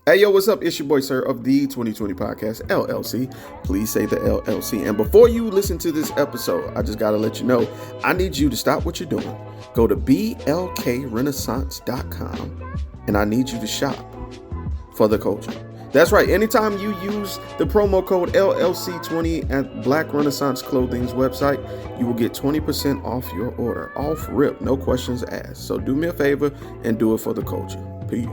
Hey, yo, what's up? It's your boy, Sir, of the 2020 Podcast, LLC. Please say the LLC. And before you listen to this episode, I just got to let you know, I need you to stop what you're doing. Go to blkrenaissance.com, and I need you to shop for the culture. That's right. Anytime you use the promo code LLC20 at Black Renaissance Clothing's website, you will get 20% off your order. Off rip, no questions asked. So do me a favor and do it for the culture. Peace.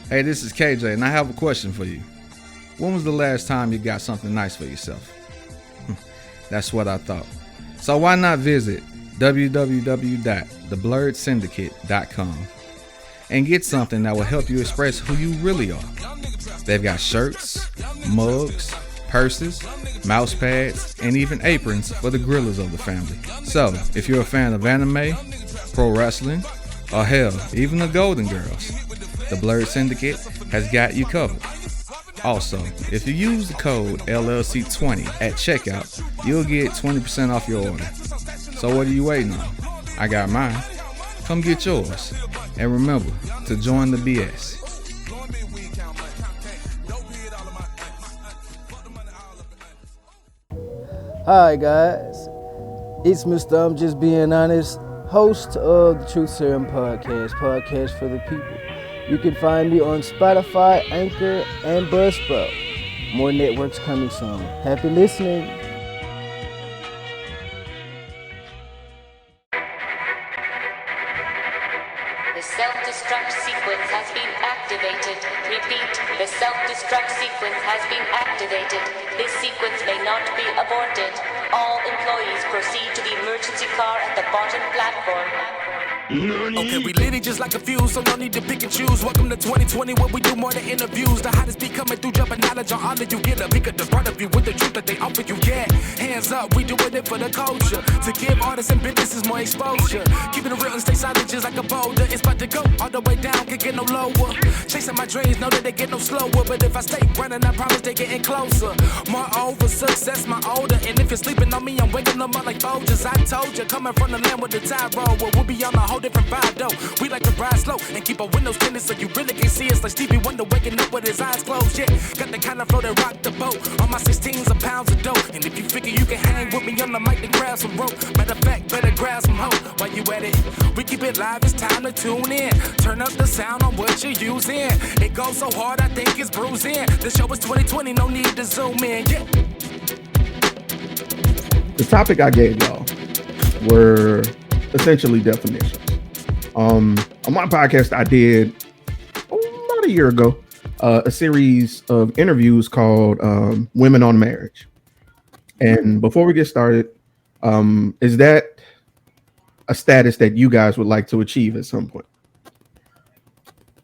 Hey, this is KJ, and I have a question for you. When was the last time you got something nice for yourself? That's what I thought. So why not visit www.theblurredsyndicate.com and get something that will help you express who you really are. They've got shirts, mugs, purses, mouse pads, and even aprons for the grillers of the family. So if you're a fan of anime, pro wrestling, or hell, even the Golden Girls, the Blurred Syndicate has got you covered. Also, if you use the code LLC20 at checkout, you'll get 20% off your order. So what are you waiting on? I got mine. Come get yours. And remember to join the BS. Hi guys, it's Mr. I'm Just Being Honest, host of the Truth Serum podcast for the people. You can find me on Spotify, Anchor, and Buzzsprout. More networks coming soon. Happy listening. The self-destruct sequence has been activated. Repeat, the self-destruct sequence has been activated. This sequence may not be aborted. All employees proceed to the emergency car at the bottom platform. Okay, we lit it just like a fuse, so no need to pick and choose. Welcome to 2020, where we do more than interviews. The hottest be coming through, dropping knowledge on all of you. Get a peek at the front of you with the truth that they offer you. Yeah, hands up, we doing it for the culture. To give artists and businesses more exposure. Keeping it real and stay silent just like a boulder. It's about to go all the way down, can't get no lower. Chasing my dreams, know that they get no slower. But if I stay running, I promise they getting closer. Moreover, success my older. And if you're sleeping on me, I'm waking them up like Folgers. I told you, coming from the land with the tide roll. Well, we'll be on a whole different vibe though. We like to ride slow and keep our windows tinted so you really can see us. Like Stevie Wonder waking up with his eyes closed. Yeah, got the kind of flow that rock the boat. On my 16s of pounds of dope. And if you figure you can hang with me on the mic, then grab some rope. Matter of fact, better grab some hope. While you at it, we keep it live, it's time to tune in. Turn up the sound on what you're using. It goes so hard, I think it's bruising. The show is 2020, no need to zoom in. Yeah. The topic I gave y'all were essentially definitions. On my podcast, I did about a year ago a series of interviews called Women on Marriage. And before we get started, is that a status that you guys would like to achieve at some point?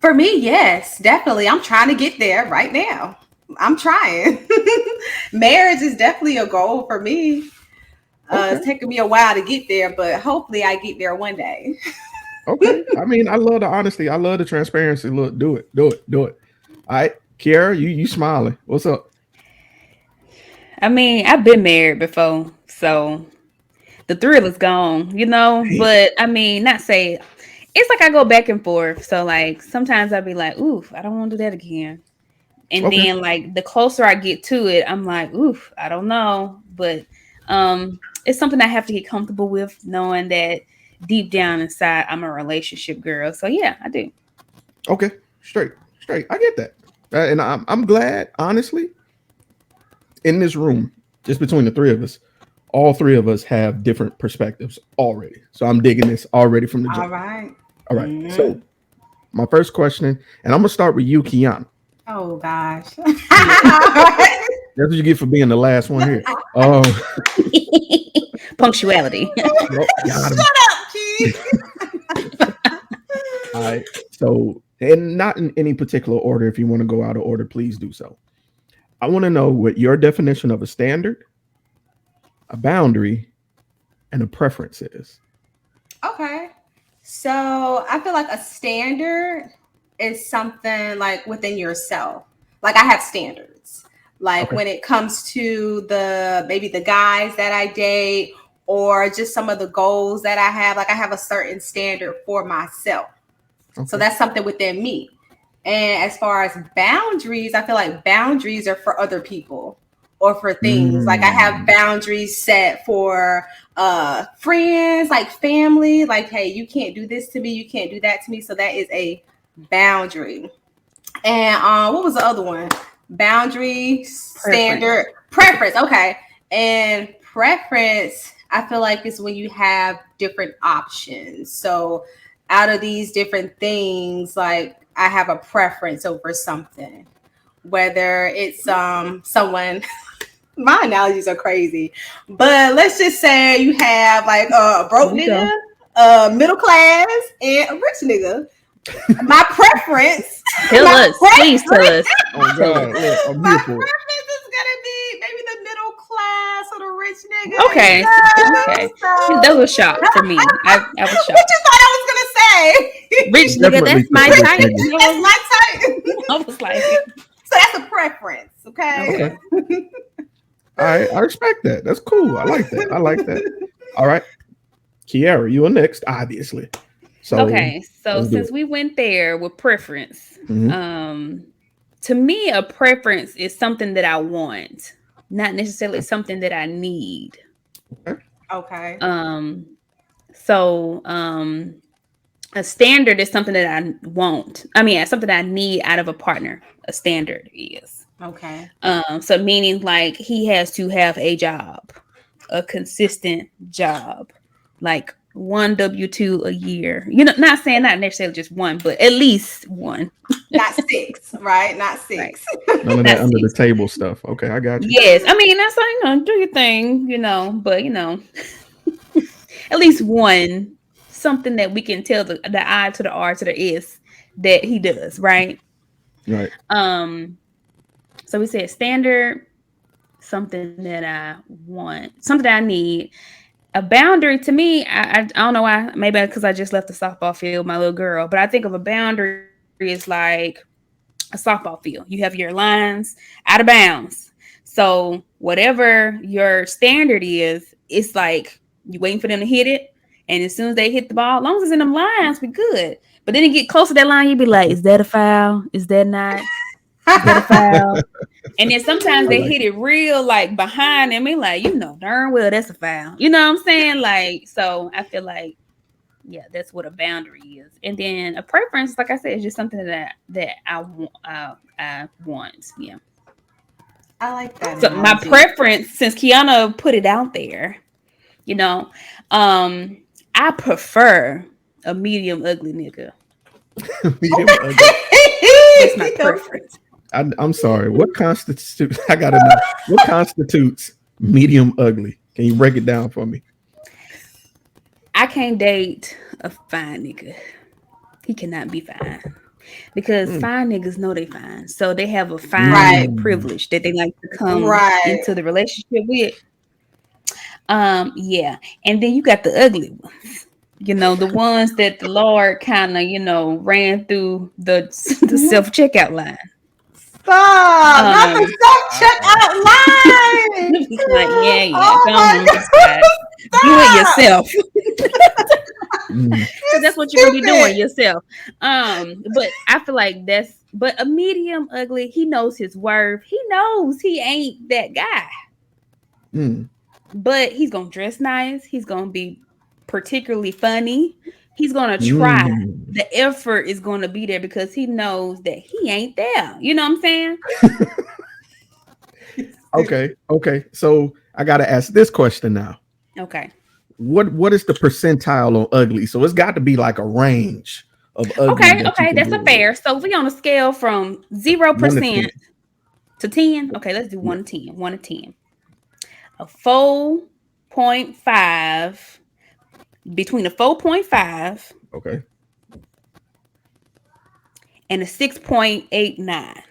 For me, yes, definitely. I'm trying to get there right now. I'm trying. Marriage is definitely a goal for me. It's taken me a while to get there, but hopefully I get there one day. Okay. I mean, I love the honesty. I love the transparency. Look, do it. All right. Kiara, you smiling. What's up? I mean, I've been married before, so the thrill is gone, but I mean, not say it's like I go back and forth. So like sometimes I'll be like, oof, I don't want to do that again. And then like the closer I get to it, I'm like, oof, I don't know. But it's something I have to get comfortable with, knowing that deep down inside I'm a relationship girl. So yeah, I do. Okay, straight. I get that. And I'm glad, honestly, in this room, just between the three of us, all three of us have different perspectives already. So I'm digging this already from the jump. All right. Mm-hmm. So my first question, and I'm gonna start with you, Kiyana. Oh gosh. That's what you get for being the last one here. Punctuality. Shut up, Keith. All right. So, and not in any particular order. If you want to go out of order, please do so. I want to know what your definition of a standard, a boundary, and a preference is. Okay. So I feel like a standard is something like within yourself. Like I have standards. Like when it comes to maybe the guys that I date or just some of the goals that I have, like I have a certain standard for myself. Okay. So that's something within me. And as far as boundaries, I feel like boundaries are for other people or for things. Like I have boundaries set for friends, like family, like, hey, you can't do this to me, you can't do that to me. So that is a boundary. And what was the other one? Boundary, standard, preference. Okay. And preference, I feel like is when you have different options. So out of these different things, like I have a preference over something, whether it's someone. My analogies are crazy, but let's just say you have like a broke nigga, middle class, and a rich nigga. My preference. Please tell us. Oh God, look, my preference is gonna be maybe the middle class or the rich nigga. Okay, okay. That was a shock for me. I was shocked. What you thought I was gonna say? Rich nigga, that's my type. That's my type. I was like, so that's a preference, okay? All right, I respect that. That's cool. I like that. All right, Kiara, you are next, obviously. So okay, so since we went there with preference, to me, a preference is something that I want, not necessarily something that I need. Okay. So a standard is something that I want. I mean, something that I need out of a partner. A standard is. Okay. So meaning like he has to have a job, a consistent job, like one W-2 a year. You know, not saying not necessarily just one, but at least one. Not six, right? Not six. Right. None of that under the table stuff. Okay, I got you. Yes, I mean that's like do your thing, but at least one, something that we can tell the I to the R to the S that he does, right? Right. So we said standard, something that I want, something that I need. A boundary to me, I don't know why, maybe because I just left the softball field, my little girl, but I think of a boundary as like a softball field. You have your lines out of bounds. So whatever your standard is, it's like you waiting for them to hit it. And as soon as they hit the ball, as long as it's in them lines, we good. But then you get close to that line, you be like, is that a foul? Is that not? Is that a foul? And then sometimes they hit it real like behind them. And like, darn well that's a foul. You know what I'm saying? Like, so I feel like, yeah, that's what a boundary is. And then a preference, like I said, is just something that I want. Yeah. I like that. So my preference, since Kiyana put it out there, I prefer a medium ugly nigga. Medium ugly. That's my preference. I'm sorry. What constitutes? I gotta know. What constitutes medium ugly? Can you break it down for me? I can't date a fine nigga. He cannot be fine because fine niggas know they fine, so they have a fine privilege that they like to come into the relationship with. Yeah, and then you got the ugly ones. The ones that the Lord kind of ran through the self checkout line. Stop! Not the self-checkout line. Like, yeah. Do it yourself. So that's what you're gonna be doing yourself. But I feel like but a medium ugly, he knows his worth. He knows he ain't that guy. But he's gonna dress nice. He's gonna be particularly funny. He's gonna try. The effort is gonna be there because he knows that he ain't there. You know what I'm saying? Okay. So I gotta ask this question now. Okay. What is the percentile on ugly? So it's got to be like a range of ugly. Okay, that's a fair. So we on a scale from 0% to 10. Okay, let's do 1 to 10. 1 to 10. A 4.5. Between a 4.5 and a 6.89.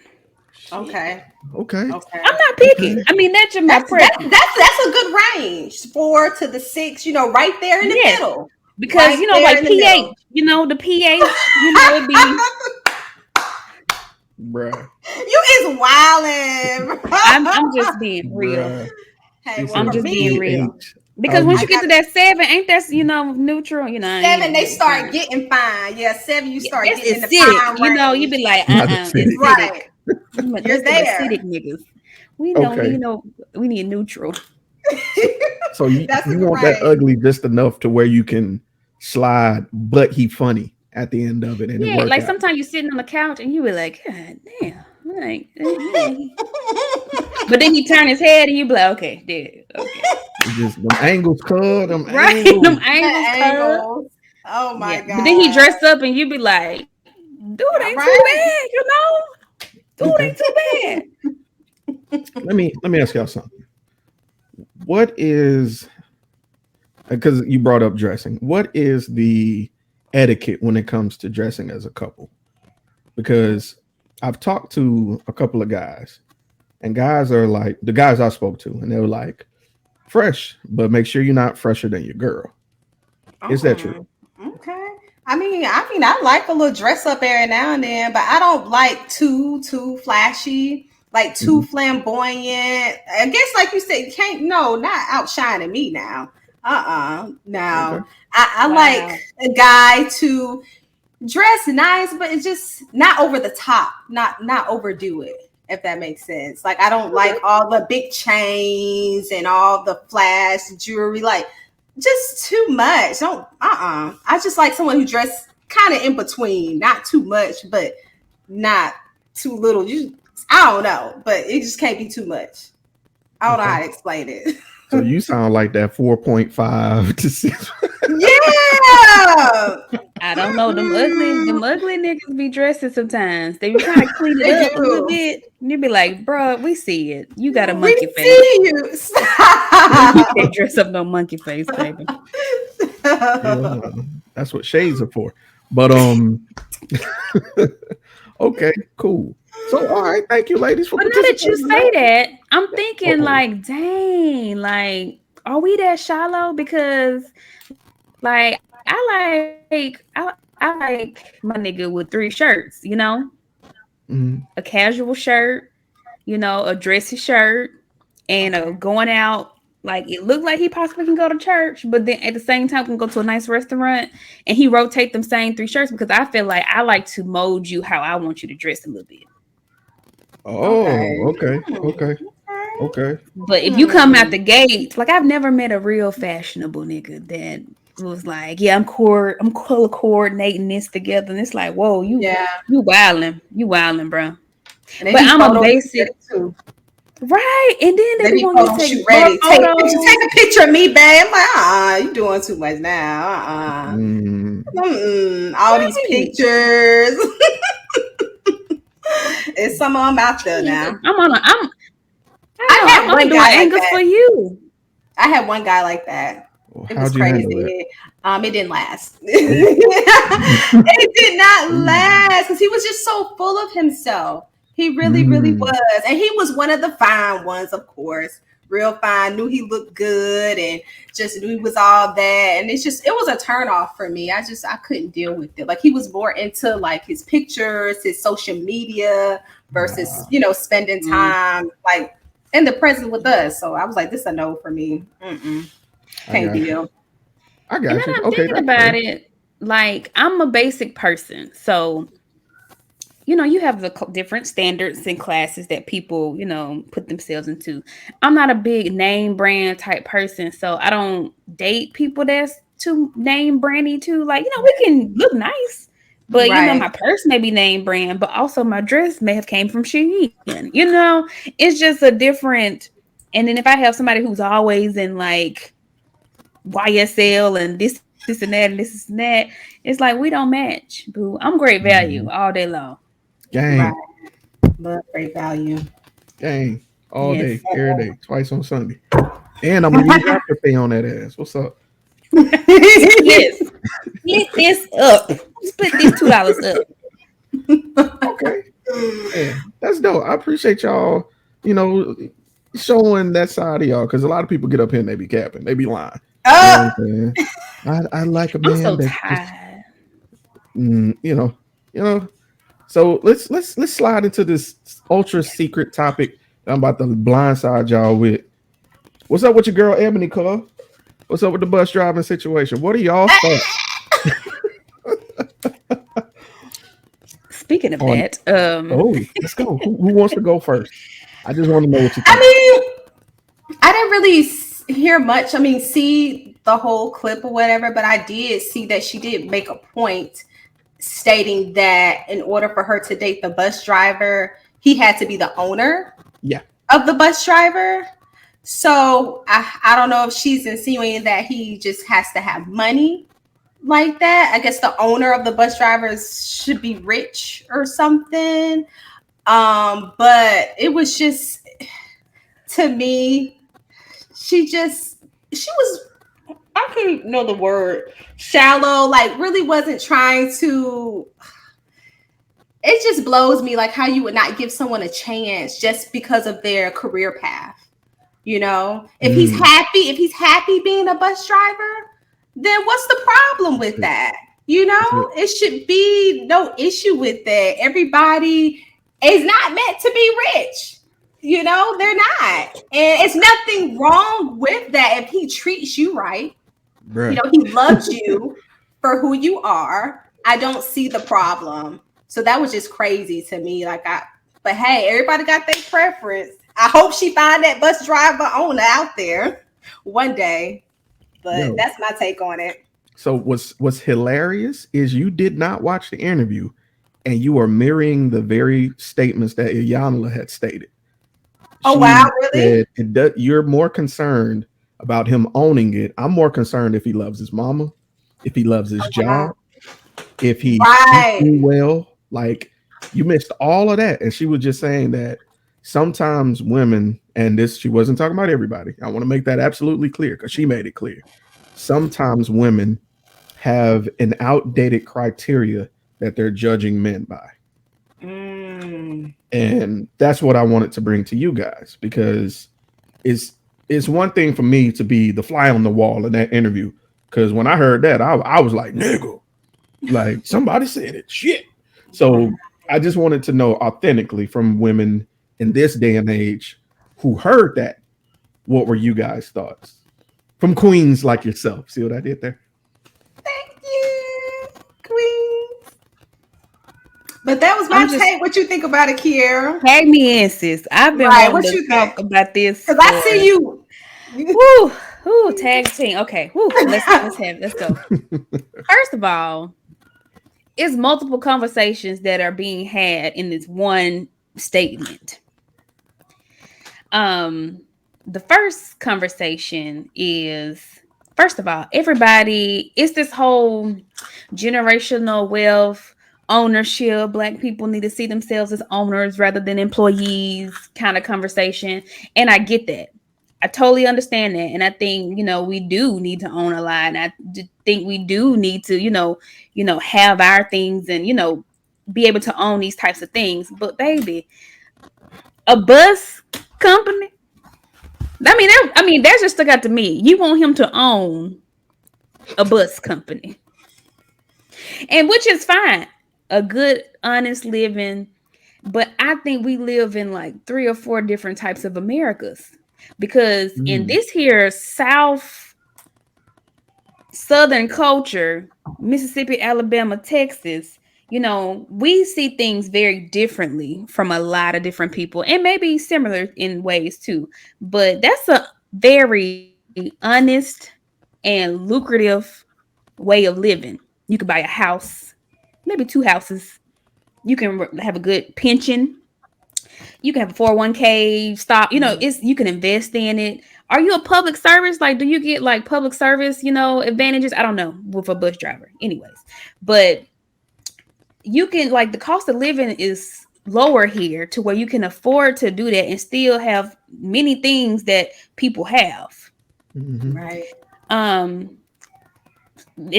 Okay. I'm not picky. I mean, that's my preference. That's a good range. 4 to the 6, right there in the middle. Because like pH, the pH, it'd be bruh. You is wildin'. I'm just being real. Hey, I'm just being real. Because once you get to that 7, ain't that neutral? 7, they start getting fine. Yeah, 7, you start getting in the fine range. You be like, acidic. Right. You're there. Acidic niggas. We don't. We need neutral. So you want that ugly just enough to where you can slide, but he funny at the end of it, and it works like out. sometimes you're sitting on the couch and you be like, God damn, like, but then he turn his head and you be like, okay, dude, okay. Just them angles, them right, angles. them angles. Oh my god! But then he dressed up and you be like, dude, ain't too bad, Dude, ain't too bad. Let me ask y'all something. What is, because you brought up dressing, what is the etiquette when it comes to dressing as a couple? Because I've talked to a couple of guys, and guys are like, the guys I spoke to, and they were like, fresh, but make sure you're not fresher than your girl. Is that true? Okay. I mean, I like a little dress up every now and then, but I don't like too flashy, like too flamboyant. I guess, like you said, you can't, not outshining me now. No. Okay. I like a guy to dress nice, but it's just not over the top, not overdo it, if that makes sense. Like, I don't like all the big chains and all the flash jewelry, like just too much. I just like someone who dress kind of in between, not too much, but not too little. I don't know, but it just can't be too much. I don't know how to explain it. So you sound like that 4.5 to 6. Yeah. I don't know. Them ugly niggas be dressing sometimes. They be trying to clean it up a little bit. You be like, bro, we see it. You got a monkey face. See you. Stop. You can't dress up no monkey face, baby. Yeah, that's what shades are for. But okay, cool. So, all right, thank you, ladies, for. But now that you say that, I'm thinking like, dang, like, are we that shallow? Because, like, I like my nigga with 3 shirts, a casual shirt, a dressy shirt, and a going out. Like, it looked like he possibly can go to church, but then at the same time can go to a nice restaurant, and he rotate them same 3 shirts because I feel like I like to mold you how I want you to dress a little bit. Oh, okay. But if you come out the gate, like, I've never met a real fashionable nigga that was like, yeah, I'm color coordinating this together, and it's like, whoa, you wilding, bro. But I'm a basic too. Right, and then they want to take ready. Take a picture of me, babe. I'm like, you doing too much now. All these pictures. It's some of them out there now. I had one guy angles for you. I had one guy like that. It was crazy. It didn't last. It did not last because he was just so full of himself. He really, really was. And he was one of the fine ones, of course. Real fine. Knew he looked good and just knew he was all that. And it was a turn off for me. I couldn't deal with it. Like, he was more into like his pictures, his social media versus, spending time like in the present with us. So I was like, this is a no for me. Can't deal. I got you. I'm thinking about it. Like, I'm a basic person. So, you have the different standards and classes that people, put themselves into. I'm not a big name brand type person. So I don't date people that's too name brandy too. Like, we can look nice, but my purse may be name brand, but also my dress may have came from Shein. It's just a different. And then if I have somebody who's always in like YSL and this and that and this and that, it's like we don't match. Boo. I'm great value all day long. Gang. Right. Love great value. Gang. All day, every day, twice on Sunday. And I'm gonna use Afterpay on that ass. What's up? Yes. Split this up. Split these $2 up. Okay. Yeah, that's dope. I appreciate y'all, showing that side of y'all, because a lot of people get up here and they be capping. They be lying. I like a man. I'm so that's tired. Just, So let's slide into this ultra secret topic that I'm about to blindside y'all with. What's up with your girl Eboni K? What's up with the bus driving situation? What are y'all thoughts Speaking of on? that, Oh, let's go. Who wants to go first? I just want to know what you I think. mean, I didn't really hear much. I mean, see the whole clip or whatever, but I did see that she did make a point stating that in order for her to date the bus driver, he had to be the owner Yeah. of the bus driver. So I don't know if she's insinuating that he just has to have money like that. I guess the owner of the bus drivers should be rich or something. But it was just, to me, she was, I can't even know the word, shallow, like really wasn't trying to. It just blows me like how you would not give someone a chance just because of their career path. You know, if he's happy being a bus driver, then what's the problem with that? You know, it should be no issue with that. Everybody is not meant to be rich. You know, they're not. And it's nothing wrong with that if he treats you right. Bruh. You know, he loves you for who you are. I don't see the problem. So that was just crazy to me. But hey, everybody got their preference. I hope she find that bus driver owner out there one day. But that's my take on it. So what's hilarious is you did not watch the interview, and you are mirroring the very statements that Iyanla had stated. Oh, wow, really? You're more concerned about him owning it. I'm more concerned if he loves his mama, if he loves his job, if he treats you well. Like, you missed all of that. And she was just saying that sometimes women, and this, she wasn't talking about everybody. I want to make that absolutely clear because she made it clear. Sometimes women have an outdated criteria that they're judging men by. And that's what I wanted to bring to you guys, because it's one thing for me to be the fly on the wall in that interview. Because when I heard that, I was like, nigga, like somebody said it, shit. So I just wanted to know authentically from women in this day and age who heard that, what were you guys' thoughts? From queens like yourself. See what I did there? Thank you, Queen. But that was my take. What you think about it, Kiera? Tag me in, sis. I've been wanting to talk about this because I see you. Woo, tag team. Okay, let's go. First of all, it's multiple conversations that are being had in this one statement. The first conversation is, first of all, everybody, it's this whole generational wealth, ownership, Black people need to see themselves as owners rather than employees kind of conversation. And I get that. I totally understand that. And I think, we do need to own a lot. And I think we do need to, have our things and, be able to own these types of things. But baby, a bus company, that just stuck out to me. You want him to own a bus company. And which is fine. A good, honest living. But I think we live in like 3 or 4 different types of Americas. Because in this here Southern culture, Mississippi, Alabama, Texas, we see things very differently from a lot of different people, and maybe similar in ways too. But that's a very honest and lucrative way of living. You could buy a house, maybe 2 houses. You can have a good pension. You can have a 401k stock. You can invest in it. Are you a public service? Like, do you get like public service, advantages? I don't know, with a bus driver. Anyways, but you can, like, the cost of living is lower here to where you can afford to do that and still have many things that people have. Right. In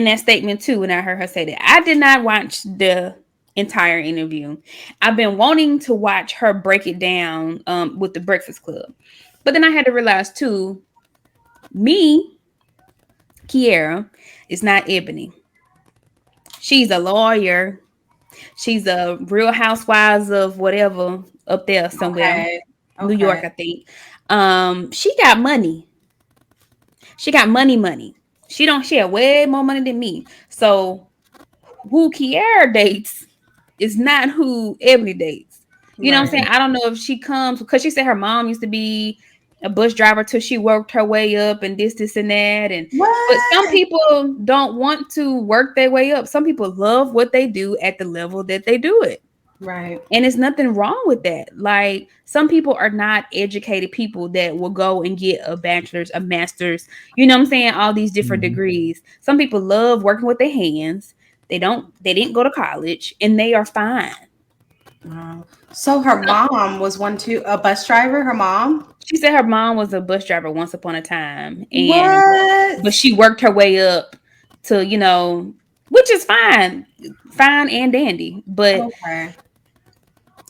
that statement too, when I heard her say that, I did not watch the entire interview. I've been wanting to watch her break it down with the Breakfast Club. But then I had to realize too, Kiera, is not Eboni. She's a lawyer. She's a Real Housewives of whatever up there somewhere. Okay. New York, I think. She got money. She got money. She had way more money than me. So who Kiara dates is not who Ebony dates. You know what I'm saying? I don't know if she comes because she said her mom used to be a bus driver till she worked her way up and this and that. And but some people don't want to work their way up. Some people love what they do at the level that they do it. Right. And there's nothing wrong with that. Like some people are not educated people that will go and get a bachelor's, a master's, you know what I'm saying? All these different degrees. Some people love working with their hands. They didn't go to college and they are fine. Wow. So her mom was one too, a bus driver, her mom? She said her mom was a bus driver once upon a time. But she worked her way up to, you know, which is fine and dandy. But okay.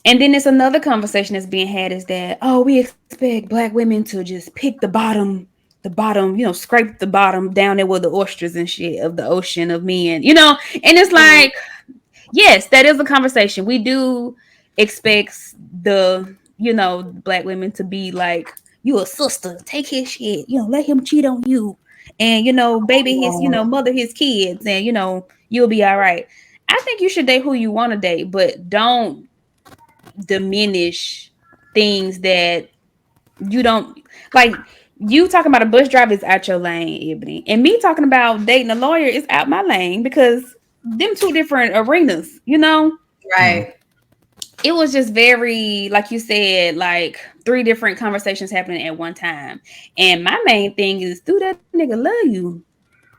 And then there's another conversation that's being had is that, oh, we expect Black women to just pick the bottom, you know, scrape the bottom down there with the oysters and shit of the ocean of men, you know? And it's like, yes, that is a conversation. We do expect the, you know, Black women to be like, you a sister, take his shit, you know, let him cheat on you. And, you know, baby his, you know, mother his kids and, you know, you'll be all right. I think you should date who you want to date, but don't diminish things that you don't like. You talking about a bus driver is out your lane, Ebony, and me talking about dating a lawyer is out my lane because them two different arenas, you know? Right. It was just very, like you said, like 3 different conversations happening at one time. And my main thing is, do that nigga love you?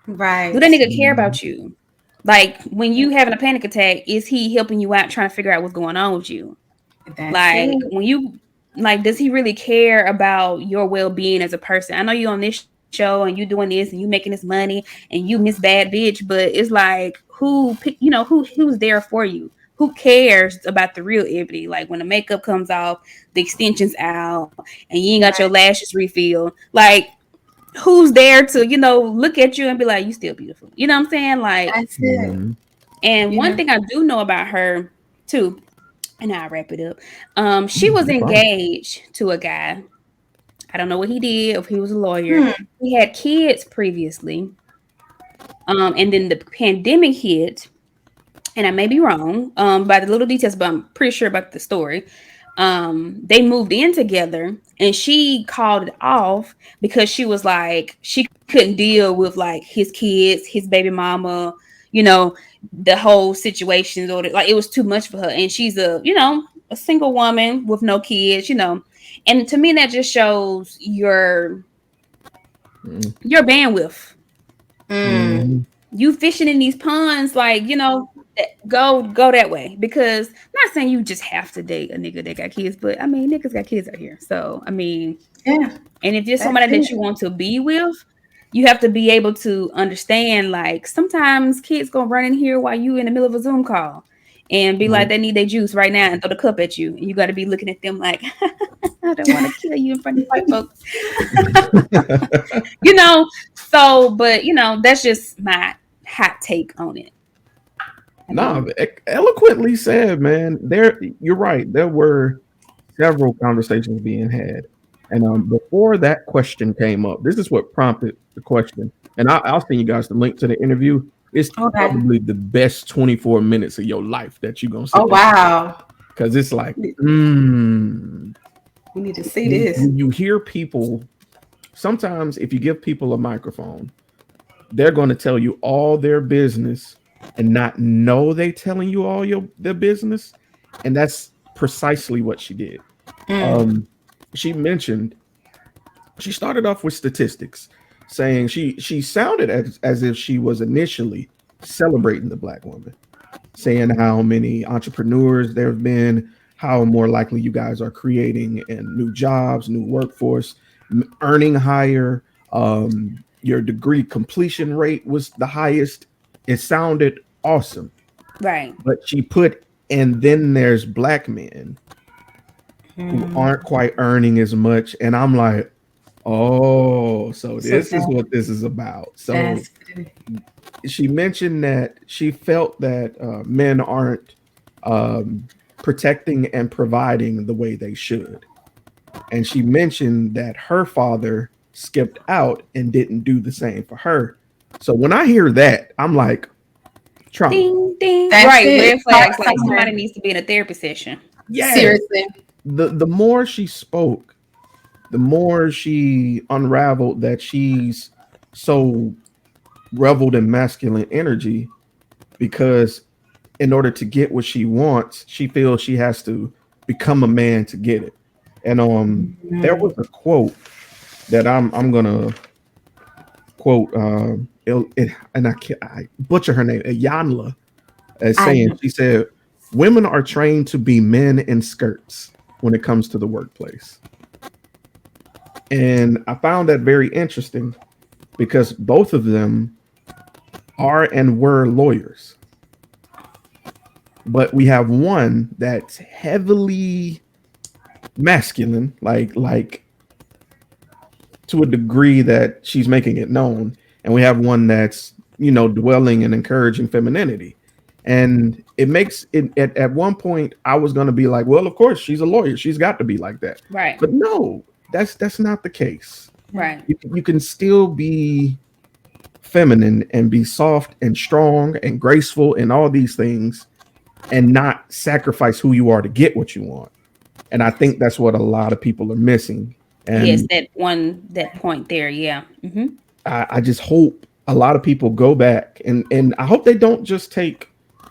Right. Do that nigga care about you? Like when you having a panic attack, is he helping you out trying to figure out what's going on with you? That's like it. when you like, does he really care about your well-being as a person? I know you on this show and you doing this and you making this money and you miss bad bitch, but it's like who's there for you? Who cares about the real Ebony? Like when the makeup comes off, the extensions out, and you ain't got your lashes refilled. Like who's there to, you know, look at you and be like, you still beautiful. You know what I'm saying? Like That's it. And one thing I do know about her too, and I'll wrap it up. She was engaged to a guy. I don't know what he did, if he was a lawyer. He had kids previously. And then the pandemic hit, and I may be wrong by the little details, but I'm pretty sure about the story. They moved in together, and she called it off because she was like, she couldn't deal with like his kids, his baby mama, you know, the whole situation, or like it was too much for her. And she's a single woman with no kids, you know. And to me, that just shows your bandwidth. You fishing in these ponds, like, you know, go that way. Because not saying you just have to date a nigga that got kids, but I mean, niggas got kids out here. So I mean, yeah. And if you're somebody that you want to be with, you have to be able to understand, like, sometimes kids gonna run in here while you in the middle of a Zoom call and be like, they need their juice right now and throw the cup at you. And you got to be looking at them like, I don't want to kill you in front of white folks. You know, so, but, you know, that's just my hot take on it. No, eloquently said, man. You're right. There were several conversations being had. And before that question came up, this is what prompted the question. And I'll send you guys the link to the interview. It's probably the best 24 minutes of your life that you're going to see. Oh, wow. Because it's like, we need to see this. You hear people, sometimes if you give people a microphone, they're going to tell you all their business and not know they telling you all their business. And that's precisely what she did. She mentioned, she started off with statistics, saying she sounded as if she was initially celebrating the Black woman, saying how many entrepreneurs there have been, how more likely you guys are creating and new jobs, new workforce, earning higher. Your degree completion rate was the highest. It sounded awesome. Right. But she put, and then there's Black men who aren't quite earning as much. And I'm like, oh, so this is what this is about. So she mentioned that she felt that men aren't protecting and providing the way they should. And she mentioned that her father skipped out and didn't do the same for her. So when I hear that, I'm like, trauma. Ding ding. That's Right, it. red flags. Like somebody needs to be in a therapy session. Yes. Seriously. The more she spoke, the more she unraveled that she's so reveled in masculine energy because in order to get what she wants, she feels she has to become a man to get it. And there was a quote that I'm gonna quote and I butcher her name, Yanla, as saying, she said, women are trained to be men in skirts when it comes to the workplace. And I found that very interesting because both of them are and were lawyers. But we have one that's heavily masculine, like to a degree that she's making it known. And we have one that's, dwelling and encouraging femininity. And it makes it at one point I was going to be like, well, of course she's a lawyer. She's got to be like that. Right. But no, that's not the case. Right. You can still be feminine and be soft and strong and graceful and all these things and not sacrifice who you are to get what you want. And I think that's what a lot of people are missing. And yes, that point there. Yeah. Mm-hmm. I just hope a lot of people go back and I hope they don't just take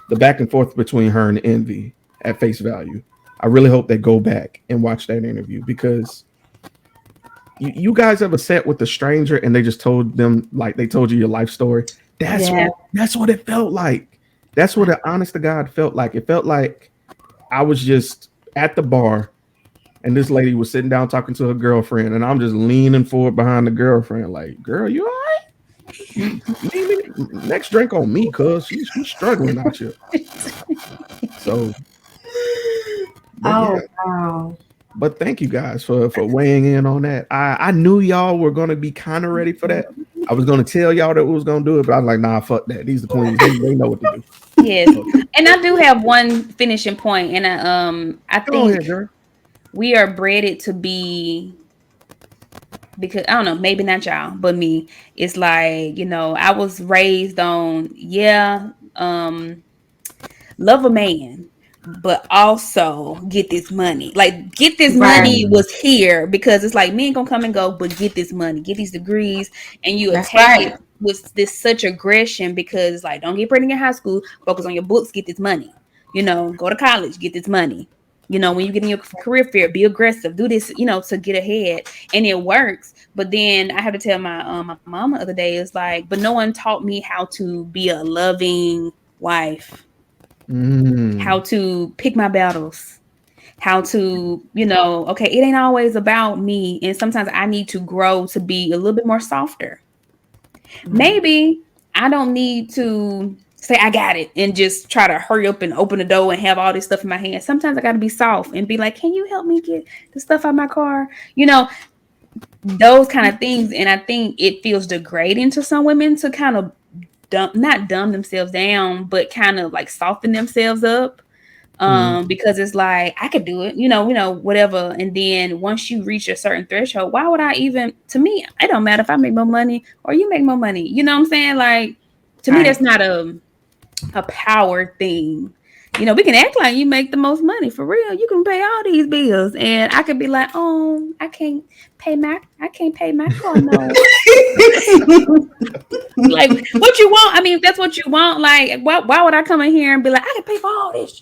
the back and forth between her and Envy at face value. I really hope they go back and watch that interview because you guys ever sat with a stranger and they just told them, like they told you your life story? That's what it felt like. That's what it honest to God felt like. It felt like I was just at the bar and this lady was sitting down talking to her girlfriend and I'm just leaning forward behind the girlfriend like, girl, you all right? Next drink on me, cuz she's struggling out here. So wow. But thank you guys for weighing in on that. I knew y'all were gonna be kind of ready for that. I was gonna tell y'all that we was gonna do it, but I was like, nah, fuck that. These are the queens. They know what to do. Yes. And I do have one finishing point, and I think we are bred to be, because I don't know, maybe not y'all, but me. It's like, I was raised on, love a man, but also get this money. Like, get this money was here because it's like men gonna come and go, but get this money, get these degrees, and you attack it with this such aggression because it's like, don't get pregnant in high school, focus on your books, get this money. Go to college, get this money. When you get in your career fair, be aggressive, do this, to get ahead, and it works. But then I had to tell my mom the other day, it's like, but no one taught me how to be a loving wife, how to pick my battles, how to, okay, it ain't always about me, and sometimes I need to grow to be a little bit more softer. Maybe I don't need to say I got it and just try to hurry up and open the door and have all this stuff in my hand. Sometimes I got to be soft and be like, can you help me get the stuff out of my car? Those kind of things. And I think it feels degrading to some women to kind of not dumb themselves down, but kind of like soften themselves up. Because it's like, I could do it, whatever. And then once you reach a certain threshold, why would I even, to me, it don't matter if I make more money or you make more money. You know what I'm saying? Like, to me, that's not a power thing. We can act like you make the most money for real. You can pay all these bills, and I could be like, "Oh, I can't pay my car note." Like, what you want? I mean, if that's what you want, like, why would I come in here and be like, "I can pay for all this"?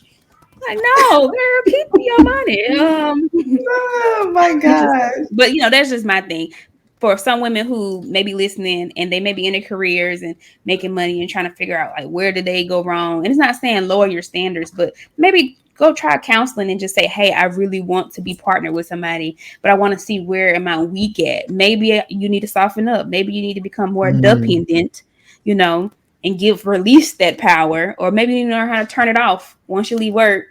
Like, no, girl, keep your money. Oh my God! But that's just my thing. For some women who may be listening and they may be in their careers and making money and trying to figure out like where did they go wrong, and it's not saying lower your standards, but maybe go try counseling and just say, hey, I really want to be partnered with somebody, but I want to see where am I weak at. Maybe you need to soften up. Maybe you need to become more dependent, and release that power, or maybe you learn how to turn it off once you leave work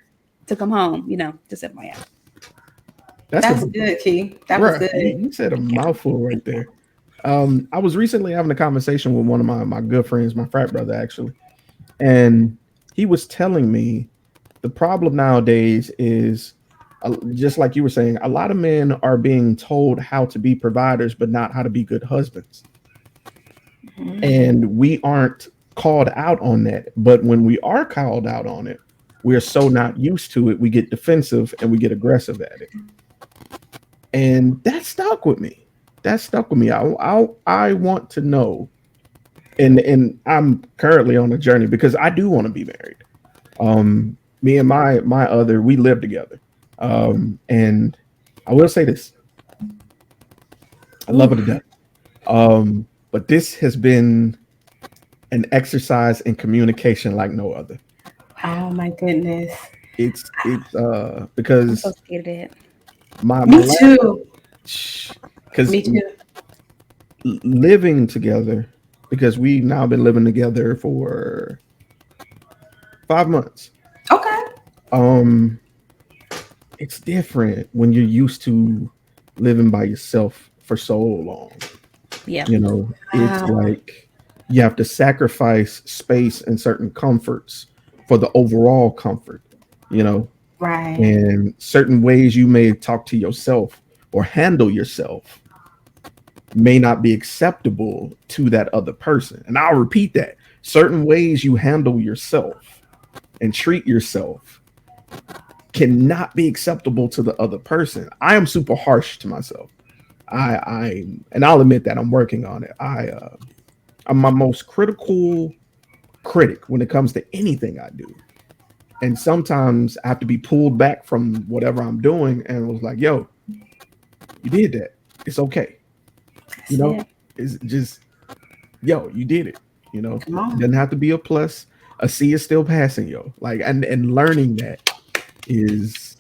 to come home. Just FYI. That's good, Key. That was good. You said a mouthful right there. I was recently having a conversation with one of my good friends, my frat brother, actually. And he was telling me the problem nowadays is just like you were saying, a lot of men are being told how to be providers, but not how to be good husbands. And we aren't called out on that. But when we are called out on it, we're so not used to it. We get defensive and we get aggressive at it. And that stuck with me. I want to know. And I'm currently on a journey because I do want to be married. Me and my other, we live together. And I will say this. I love her to death. But this has been an exercise in communication like no other. Oh my goodness. It's because I'm so scared of that. Me too. Because Me too. living together, because we've now been living together for 5 months. Okay. It's different when you're used to living by yourself for so long. Yeah. You know, it's like you have to sacrifice space and certain comforts for the overall comfort, you know. Right. And certain ways you may talk to yourself or handle yourself may not be acceptable to that other person. And I'll repeat that. Certain ways you handle yourself and treat yourself cannot be acceptable to the other person. I am super harsh to myself. And I'll admit that I'm working on it. I'm my most critical critic when it comes to anything I do. And sometimes I have to be pulled back from whatever I'm doing and was like, yo, you did that. It's okay. You know, it's just, yo, you did it. You know, it doesn't have to be a plus. A C is still passing, yo. Like, and learning that it's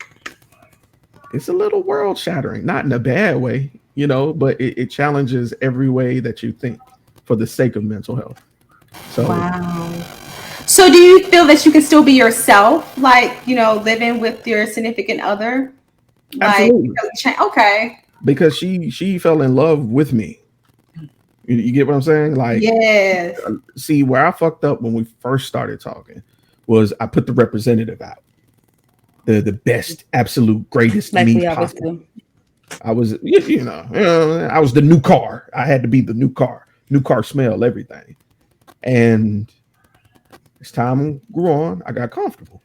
a little world shattering, not in a bad way, you know, but it challenges every way that you think for the sake of mental health. So, wow. So do you feel that you can still be yourself, like, you know, living with your significant other? Like, absolutely. Okay. Because she fell in love with me. You get what I'm saying? Like, yes. See, where I fucked up when we first started talking was I put the representative out. The best, absolute greatest like me we always possible. do. I was, you know, I was the new car. I had to be the new car smell, everything. And as time grew on, I got comfortable.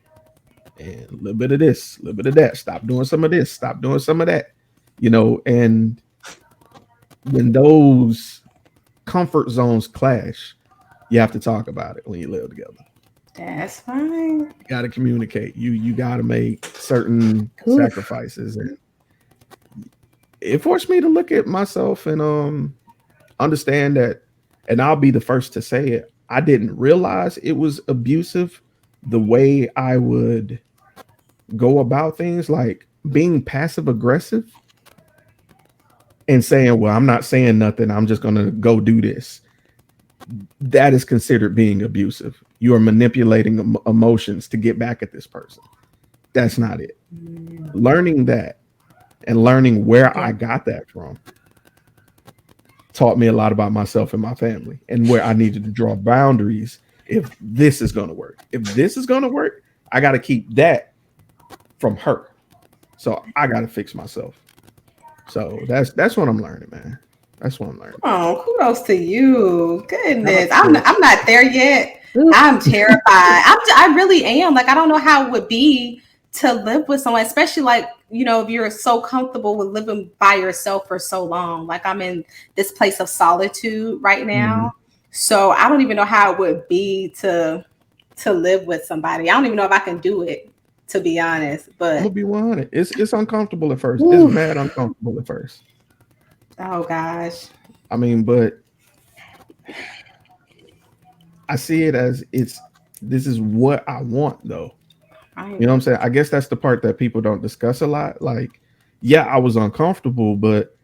And a little bit of this, a little bit of that. Stop doing some of this, stop doing some of that. You know, and when those comfort zones clash, you have to talk about it when you live together. That's fine. You got to communicate. You got to make certain sacrifices, and it forced me to look at myself and understand that. And I'll be the first to say it. I didn't realize it was abusive the way I would go about things, like being passive aggressive and saying, well, I'm not saying nothing. I'm just going to go do this. That is considered being abusive. You are manipulating emotions to get back at this person. That's not it. Learning that and learning where I got that from taught me a lot about myself and my family and where I needed to draw boundaries. If this is going to work, I got to keep that from her. So I got to fix myself. So that's what I'm learning, man. That's what I'm learning. Oh, kudos to you. Goodness. I'm not there yet. I'm terrified. I really am. Like, I don't know how it would be to live with someone, especially like, you know, if you're so comfortable with living by yourself for so long. Like, I'm in this place of solitude right now. So I don't even know how it would be to live with somebody. I don't even know if I can do it, to be honest. But I'm gonna be 100. It's uncomfortable at first. Oof. It's mad uncomfortable at first. Oh gosh. I mean, but I see it as this is what I want, though. You know what I'm saying? I guess that's the part that people don't discuss a lot. Like, yeah, I was uncomfortable, but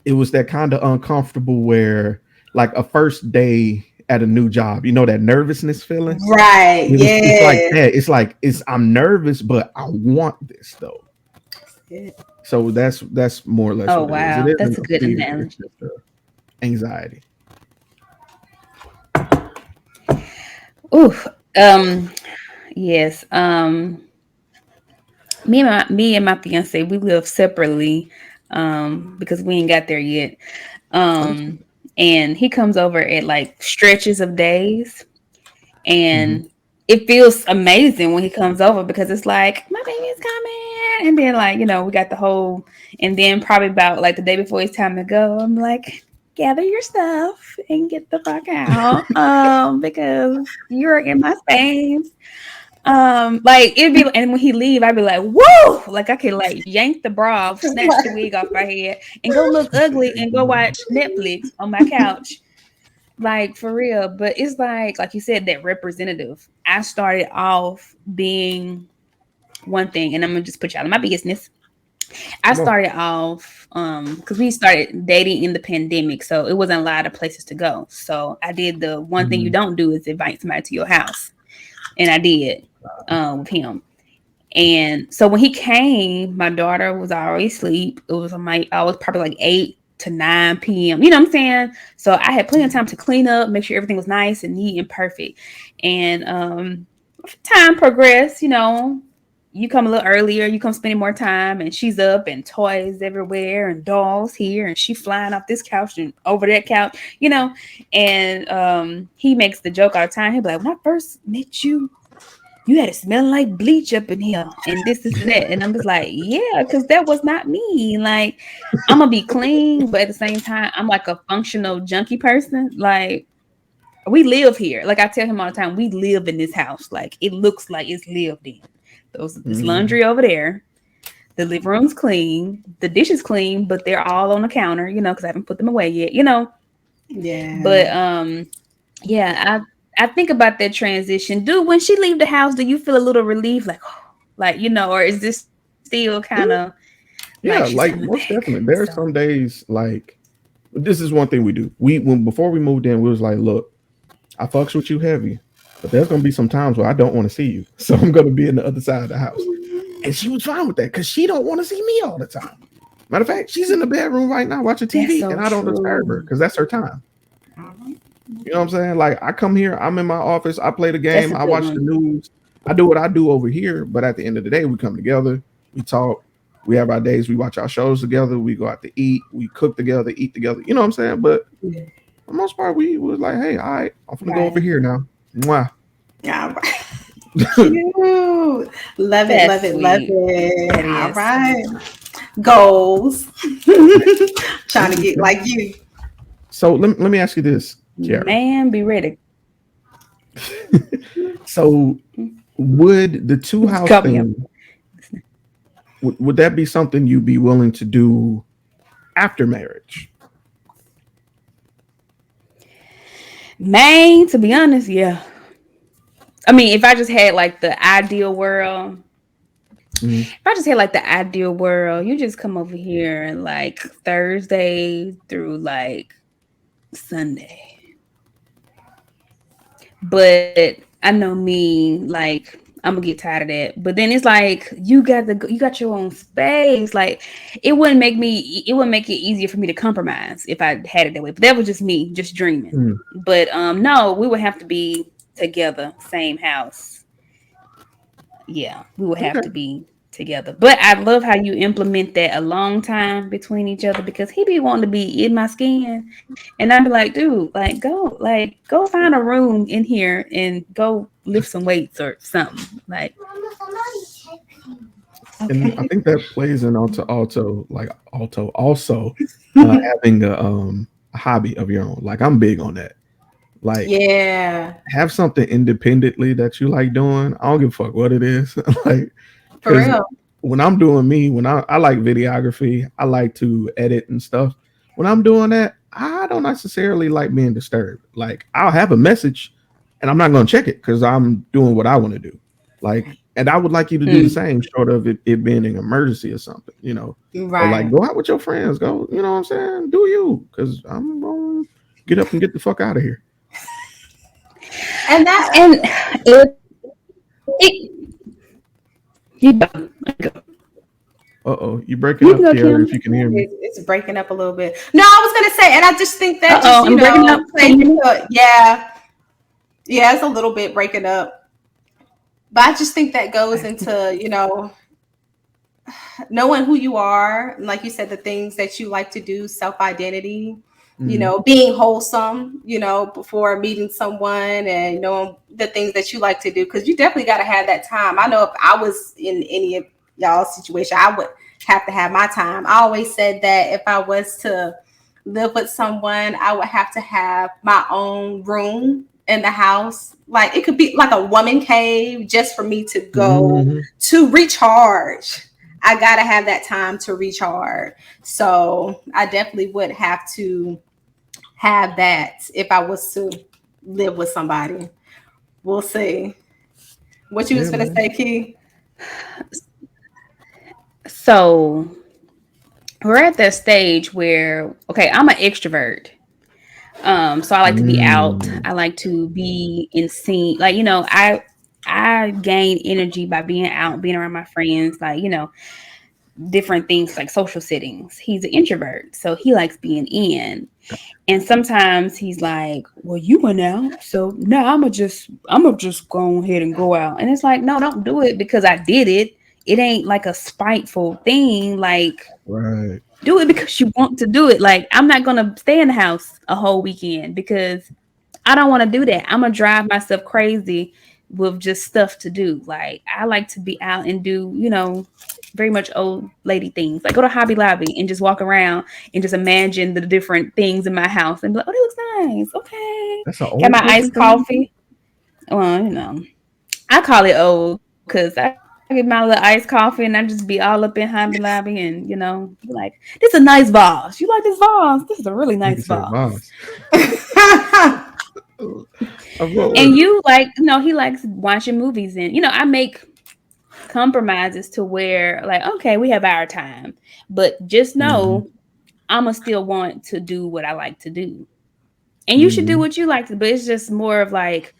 it was that kind of uncomfortable where, like, a first day at a new job, you know, that nervousness feeling, right? It's like that. I'm nervous, but I want this though. So that's more or less. Oh wow, that's a good analogy. It's just anxiety. Ooh, yes. me and my fiance, we live separately because we ain't got there yet. And he comes over at like stretches of days, and it feels amazing when he comes over because it's like my baby's coming, and then like we got the whole, and then probably about like the day before it's time to go, I'm like, gather your stuff and get the fuck out, because you're in my space. Like it'd be, and when he leave, I'd be like, whoa, like I could like yank the bra off, snatch the wig off my head, and go look ugly and go watch Netflix on my couch. Like for real. But it's like you said, that representative. I started off being one thing, and I'm gonna just put y'all in my business. I started off because we started dating in the pandemic, so it wasn't a lot of places to go. So I did the one thing you don't do is invite somebody to your house. And I did with him. And so when he came, my daughter was already asleep. It was I was probably like 8 to 9 p.m. You know what I'm saying? So I had plenty of time to clean up, make sure everything was nice and neat and perfect. And time progressed, you come a little earlier, you come spending more time, and she's up and toys everywhere and dolls here, and she flying off this couch and over that couch, and he makes the joke all the time. He'll be like, when I first met you, you had it smelling like bleach up in here and this and that. And I'm just like, yeah, because that was not me. Like, I'm gonna be clean, but at the same time, I'm like a functional junkie person. Like, we live here. Like I tell him all the time, we live in this house. Like, it looks like it's lived in. This laundry over there. The living room's clean. The dishes clean, but they're all on the counter, because I haven't put them away yet, Yeah. But yeah, I think about that transition. Dude, when she leave the house, do you feel a little relief? Like, or is this still kind of like most definitely. There are some days like this is one thing we do. Before we moved in, we was like, look, I fucks with you heavy. But there's going to be some times where I don't want to see you. So I'm going to be in the other side of the house. And she was fine with that because she don't want to see me all the time. Matter of fact, she's in the bedroom right now watching TV and I don't disturb her because that's her time. You know what I'm saying? Like I come here, I'm in my office, I play the game, I watch the news. I do what I do over here. But at the end of the day, we come together, we talk, we have our days, we watch our shows together, we go out to eat, we cook together, eat together. You know what I'm saying? But for the most part, we was like, hey, all right, I'm going to go over here now. Mwah. Yeah. Cute. Love it, love it, love it. All right. Goals. Trying to get like you. So let me ask you this, Kiara. Man, be ready. So would the two house thing, would that be something you'd be willing to do after marriage? Man, to be honest, yeah. I mean, if I just had like the ideal world, you just come over here and like Thursday through like Sunday. But I know me, like I'm gonna get tired of that. But then it's like you got your own space. Like it wouldn't make it easier for me to compromise if I had it that way. But that was just me, just dreaming. But no, we would have to be together, same house. Yeah, we would have to be together. But I love how you implement that a long time between each other because he be wanting to be in my skin, and I'd be like, dude, go find a room in here and go lift some weights or something. Like, and I think that plays in also having a hobby of your own. Like I'm big on that. Like, have something independently that you like doing. I don't give a fuck what it is. Like, for real. When I'm doing when I like videography, I like to edit and stuff. When I'm doing that, I don't necessarily like being disturbed. Like, I'll have a message and I'm not going to check it because I'm doing what I want to do. Like, and I would like you to do the same, short of it being an emergency or something, Right. Or like, go out with your friends. Go, you know what I'm saying? Do you? Because I'm going to get up and get the fuck out of here. And you breaking up, Kiara, if you can hear me. It's breaking up a little bit. No, I was gonna say, and I just think that breaking up. Yeah, it's a little bit breaking up. But I just think that goes into, knowing who you are, like you said, the things that you like to do, self-identity, Mm-hmm. being wholesome, before meeting someone and knowing the things that you like to do. Because you definitely got to have that time. I know if I was in any of y'all's situation, I would have to have my time. I always said that if I was to live with someone, I would have to have my own room in the house. Like it could be like a woman cave just for me to go Mm-hmm. to recharge. I gotta have that time to recharge. So I definitely would have to have that if I was to live with somebody. We'll see. What you Yeah, was gonna man. say, Key? So we're at that stage where, okay, I'm an extrovert. So I like to be out. Mm. I like to be in scene. Like, I gain energy by being out, being around my friends, like, different things like social settings. He's an introvert, so he likes being in. And sometimes he's like, "Well, you went out, so now I'm gonna just go ahead and go out." And it's like, no, don't do it because I did it. It ain't like a spiteful thing. Like, Right. do it because you want to do it. Like, I'm not gonna stay in the house a whole weekend because I don't want to do that. I'm gonna drive myself crazy with just stuff to do. Like, I like to be out and do, very much old lady things. Like, go to Hobby Lobby and just walk around and just imagine the different things in my house and be like, oh, that looks nice. Okay. That's an Got old my person iced thing. coffee. Well, I call it old because I get my little iced coffee and I just be all up in Hobby Lobby and, be like, this is a nice vase. You like this vase? This is a really Nigga nice said vase. boss. I roll with And it. he likes watching movies and, I make compromises to where like, okay, we have our time, but just Mm-hmm. know I'ma still want to do what I like to do. And you should do Mm-hmm. what you like to, but it's just more of like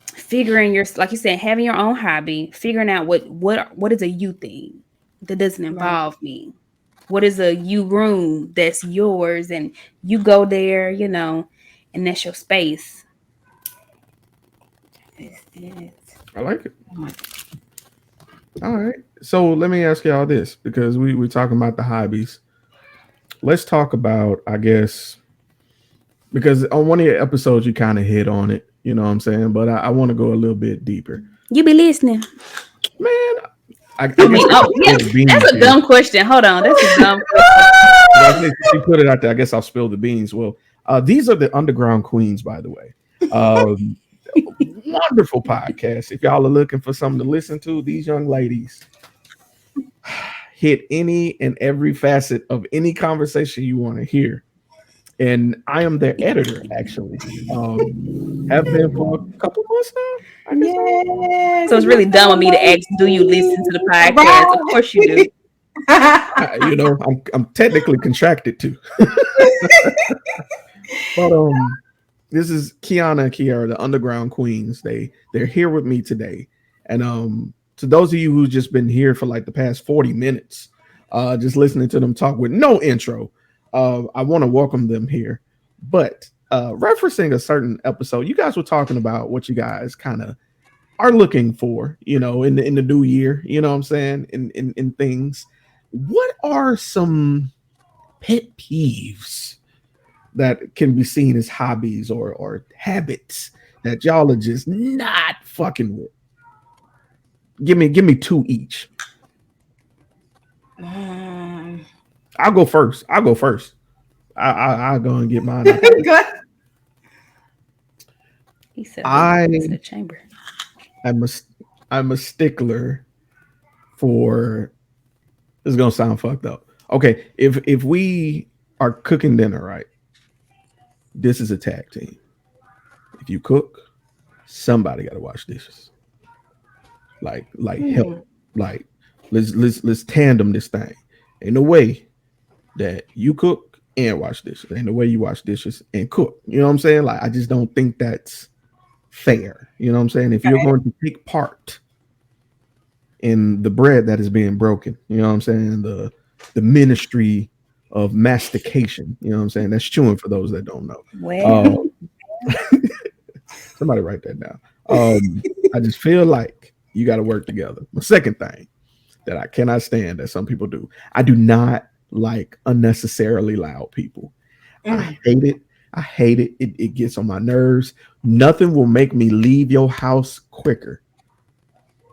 figuring your, like you said, having your own hobby, figuring out what is a you thing that doesn't Right. involve me. What is a you room that's yours and you go there, and that's your space. I like it. All right. So let me ask y'all this because we're talking about the hobbies. Let's talk about, I guess, because on one of your episodes you kind of hit on it, you know what I'm saying? But I want to go a little bit deeper. You be listening. Man, I I guess mean, I'll oh yeah, spill the beans that's a here. dumb question. Hold on, that's a dumb question. She put it out there. I guess I'll spill the beans. Well, these are the Underground Queens, by the way. Um, Wonderful podcast. If y'all are looking for something to listen to, these young ladies hit any and every facet of any conversation you want to hear. And I am their editor, actually. Have been for a couple months now. I can say. Yes, So it's really dumb of me to ask, do you listen to the podcast? Of course you do. I'm technically contracted to. But this is Kiyana and Ky'Ana, the Underground Queens. They're here with me today. And to those of you who've just been here for like the past 40 minutes, just listening to them talk with no intro, I want to welcome them here. But referencing a certain episode, you guys were talking about what you guys kind of are looking for, in the new year, you know what I'm saying, in things. What are some pet peeves that can be seen as hobbies or habits that y'all are just not fucking with? Give me two each. I'll go first. I'll go and get mine out. Good. He said, I "It's the chamber." I'm a stickler for. This is gonna sound fucked up. Okay, if we are cooking dinner, right, this is a tag team. If you cook, somebody got to wash dishes. Like help. Like let's tandem this thing. Ain't no way that you cook and wash dishes. Ain't no way you wash dishes and cook. You know what I'm saying? Like I just don't think that's fair. You know what I'm saying? If you're going to take part in the bread that is being broken, you know what I'm saying? The ministry of mastication. You know what I'm saying? That's chewing for those that don't know. Well, Somebody write that down. I just feel like you got to work together. The second thing, that I cannot stand that some people do. I do not like unnecessarily loud people. I hate it. I hate it. It gets on my nerves. Nothing will make me leave your house quicker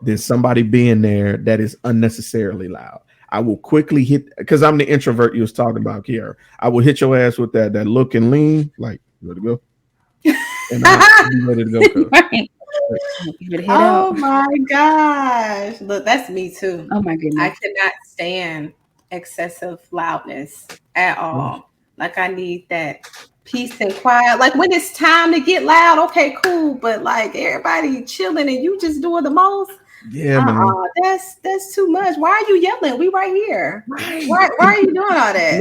than somebody being there that is unnecessarily loud. I will quickly hit because I'm the introvert you was talking about here. I will hit your ass with that look and lean, like you ready to go, and I'll be ready to go. Right. Oh my gosh. Look, that's me too. Oh my I goodness. cannot stand excessive loudness at all. Like I need that peace and quiet. Like when it's time to get loud, okay, cool. But like everybody chilling and you just doing the most. Yeah, man. That's too much. Why are you yelling? We right here. Right. Why are you doing all that?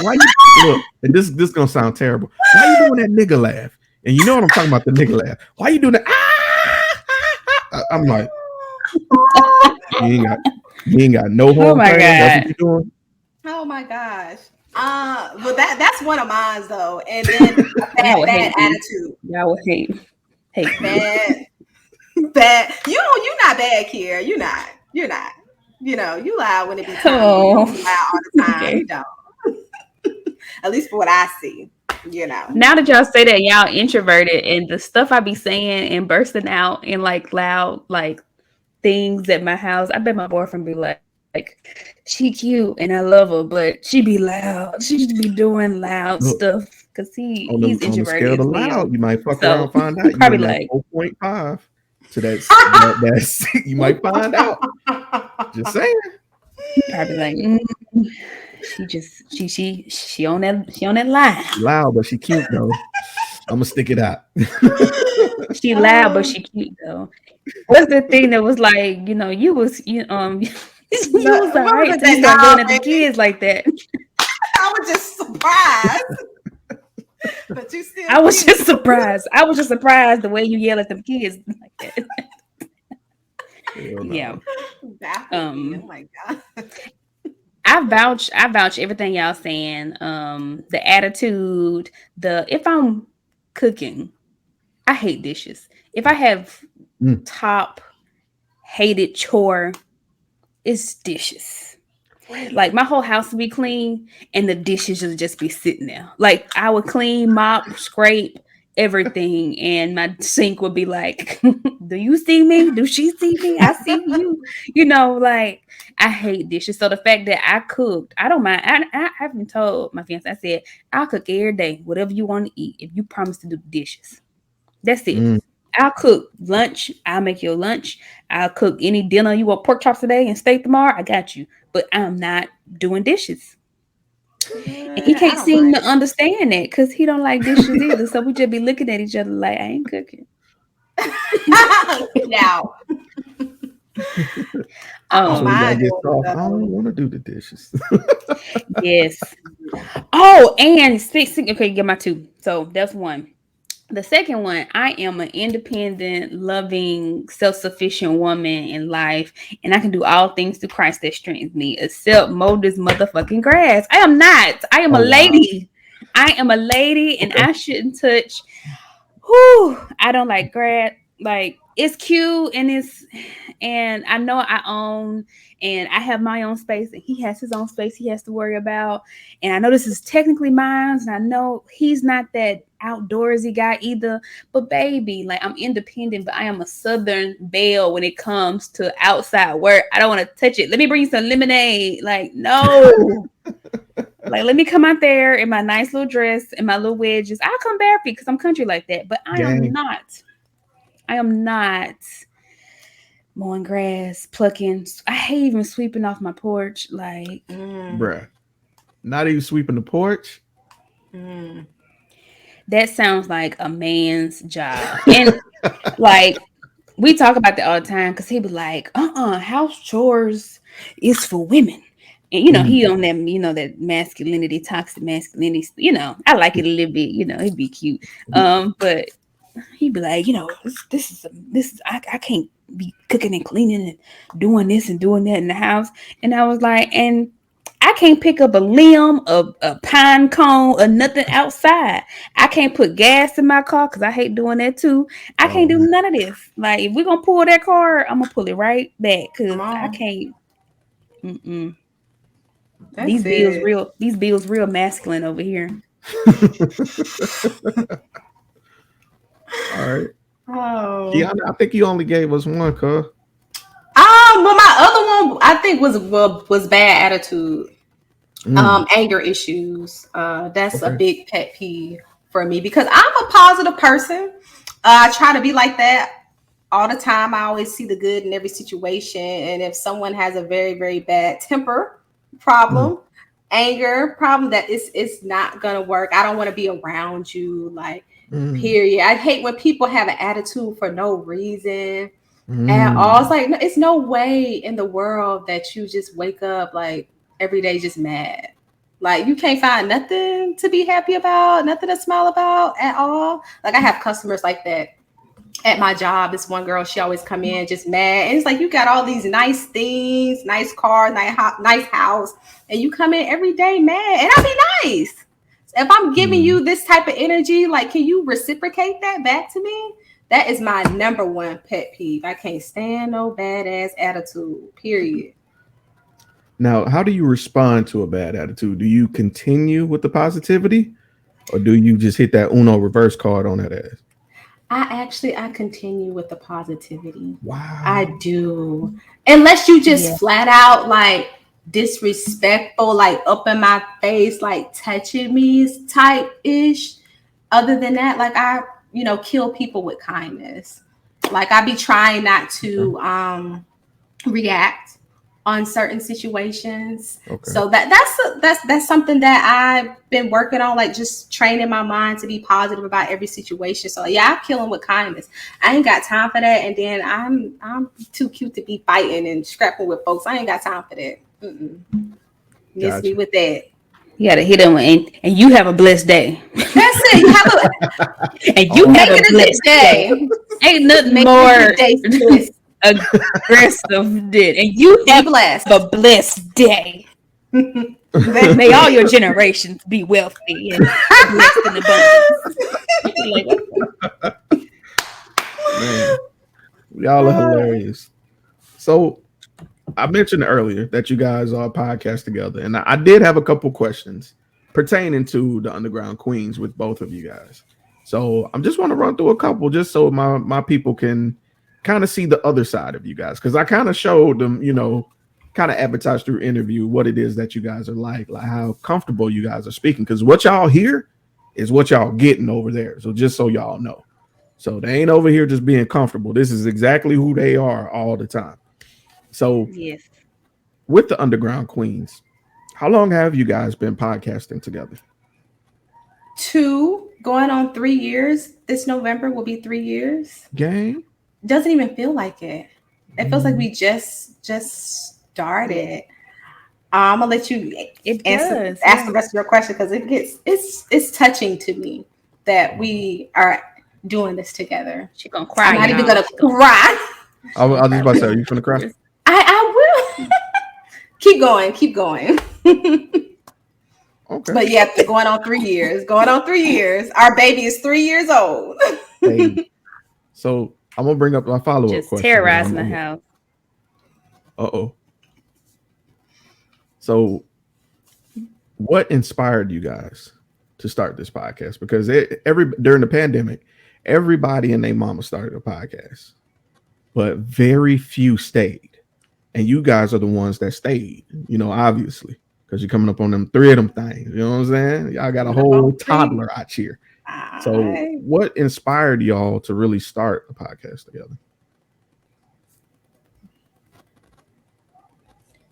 Why you look? And this gonna sound terrible. Why you doing that nigga laugh? And you know what I'm talking about, the nigga laugh. Why you doing that? I'm like, you ain't got no home my training. That's God. what you doing. Oh my gosh. But that's one of mine though. And then bad attitude. Y'all would hate. Bad. You're not bad, Kier. You're not. You know, you loud when it be time. Oh. You don't be loud all the time. Okay. You don't. At least for what I see, you know. Now that y'all say that y'all introverted and the stuff I be saying and bursting out in like loud like things at my house, I bet my boyfriend be like she cute and I love her, but she be loud. She just be doing loud stuff because he's introverted. On the scale of loud, you might fuck around and find out. Probably you like 4.5 to that's you might find out. Just saying. Probably like she on that line. Loud, but she cute though. I'm gonna stick it out. She loud, but she cute though. What's the thing that was like, you know, you was you was all right to start doing it to kids like that. I was just surprised. But you still I was just surprised. I was just surprised the way you yell at them kids like that. Yeah. Oh my God. I vouch everything y'all saying. The attitude, if I'm cooking, I hate dishes. If I have top hated chore, it's dishes. Like my whole house would be clean and the dishes would just be sitting there. Like I would clean, mop, scrape everything, and my sink would be like, do you see me? Do she see me? I see you. You know, like I hate dishes. So the fact that I cooked, I don't mind. I haven't told my fiance, I said, I'll cook every day, whatever you want to eat, if you promise to do the dishes. That's it. I'll cook lunch. I'll make your lunch. I'll cook any dinner. You want pork chops today and steak tomorrow? I got you. But I'm not doing dishes. And he can't seem to understand that because he don't like dishes either. So we just be looking at each other like, I ain't cooking. Now. I don't want to do the dishes. Yes. Oh, and okay, get my two. So that's one. The second one, I am an independent, loving, self-sufficient woman in life, and I can do all things through Christ that strengthens me, except mow this motherfucking grass. I am not. I am a lady. Wow. I am a lady, and I shouldn't touch. I don't like grass. Like it's cute, and I know I own, and I have my own space, and he has his own space he has to worry about. And I know this is technically mine, and I know he's not that outdoorsy guy either. But baby, like I'm independent, but I am a Southern belle when it comes to outside work. I don't want to touch it. Let me bring you some lemonade. Like no. Like let me come out there in my nice little dress and my little wedges. I'll come barefoot because I'm country like that. But I am not mowing grass, plucking. I hate even sweeping off my porch. Like, bruh, not even sweeping the porch. That sounds like a man's job. And like, we talk about that all the time because he be like, house chores is for women. And, you know, he on that, you know, that masculinity, toxic masculinity, you know, I like it a little bit, you know, it'd be cute. But he'd be like, you know, this is I can't be cooking and cleaning and doing this and doing that in the house. And I was like, and I can't pick up a limb, a pine cone, or nothing outside. I can't put gas in my car because I hate doing that too. I can't do none of this. Like, if we're gonna pull that car, I'm gonna pull it right back because I can't. Mm-mm. That's it. These bills real masculine over here. All right. Oh. Kiyana, I think you only gave us one, cuz. Well, my other one I think was bad attitude. Anger issues. That's a Okay. big pet peeve for me because I'm a positive person. I try to be like that all the time. I always see the good in every situation. And if someone has a very, very bad temper problem, anger problem, that it's not gonna work. I don't want to be around you, like, period. I hate when people have an attitude for no reason at all. It's like it's no way in the world that you just wake up like every day just mad. Like you can't find nothing to be happy about, nothing to smile about at all. Like I have customers like that at my job. This one girl, she always come in just mad, and it's like you got all these nice things, nice car, nice house, and you come in every day mad. And I be nice. If I'm giving you this type of energy, like, can you reciprocate that back to me? That is my number one pet peeve. I can't stand no badass attitude. Period. Now, how do you respond to a bad attitude? Do you continue with the positivity, or do you just hit that Uno reverse card on that ass? I continue with the positivity. Wow. I do. Unless you just flat out like disrespectful, like up in my face, like touching me type ish. Other than that, like I, kill people with kindness. Like I be trying not to react on certain situations. Okay. So that's something that I've been working on, like just training my mind to be positive about every situation. So yeah, I kill them with kindness. I ain't got time for that. And then I'm too cute to be fighting and scrapping with folks. I ain't got time for that. Miss me with that. You gotta hit them and you have a blessed day. That's it. You have and you have a blessed day. Ain't nothing more aggressive did, and you have a blessed day. May all your generations be wealthy and blessed in abundance. Man, y'all are hilarious. So I mentioned earlier that you guys are podcast together, and I did have a couple questions pertaining to the Underground Queenz with both of you guys. So I'm just want to run through a couple just so my people can kind of see the other side of you guys, because I kind of showed them, kind of advertised through interview what it is that you guys are like how comfortable you guys are speaking, because what y'all hear is what y'all getting over there. So just so y'all know, so they ain't over here just being comfortable. This is exactly who they are all the time. So yes, with the Underground Queenz, how long have you guys been podcasting together? 2 going on 3 years. This November will be 3 years. Gang. Doesn't even feel like it. It feels like we just started. I'm gonna let you ask the rest of your question, because it's touching to me that we are doing this together. She's gonna cry. I'm not even gonna cry. I was just about to say, are you gonna cry? I will. Keep going. Okay. But yeah, going on 3 years. Our baby is 3 years old. Hey, so I'm gonna bring up my follow-up question. Terrorizing the house. So what inspired you guys to start this podcast? Because during the pandemic, everybody and their mama started a podcast, but very few stayed. And you guys are the ones that stayed, obviously, because you're coming up on them 3 of them things. You know what I'm saying? Y'all got a whole toddler out here. So what inspired y'all to really start a podcast together?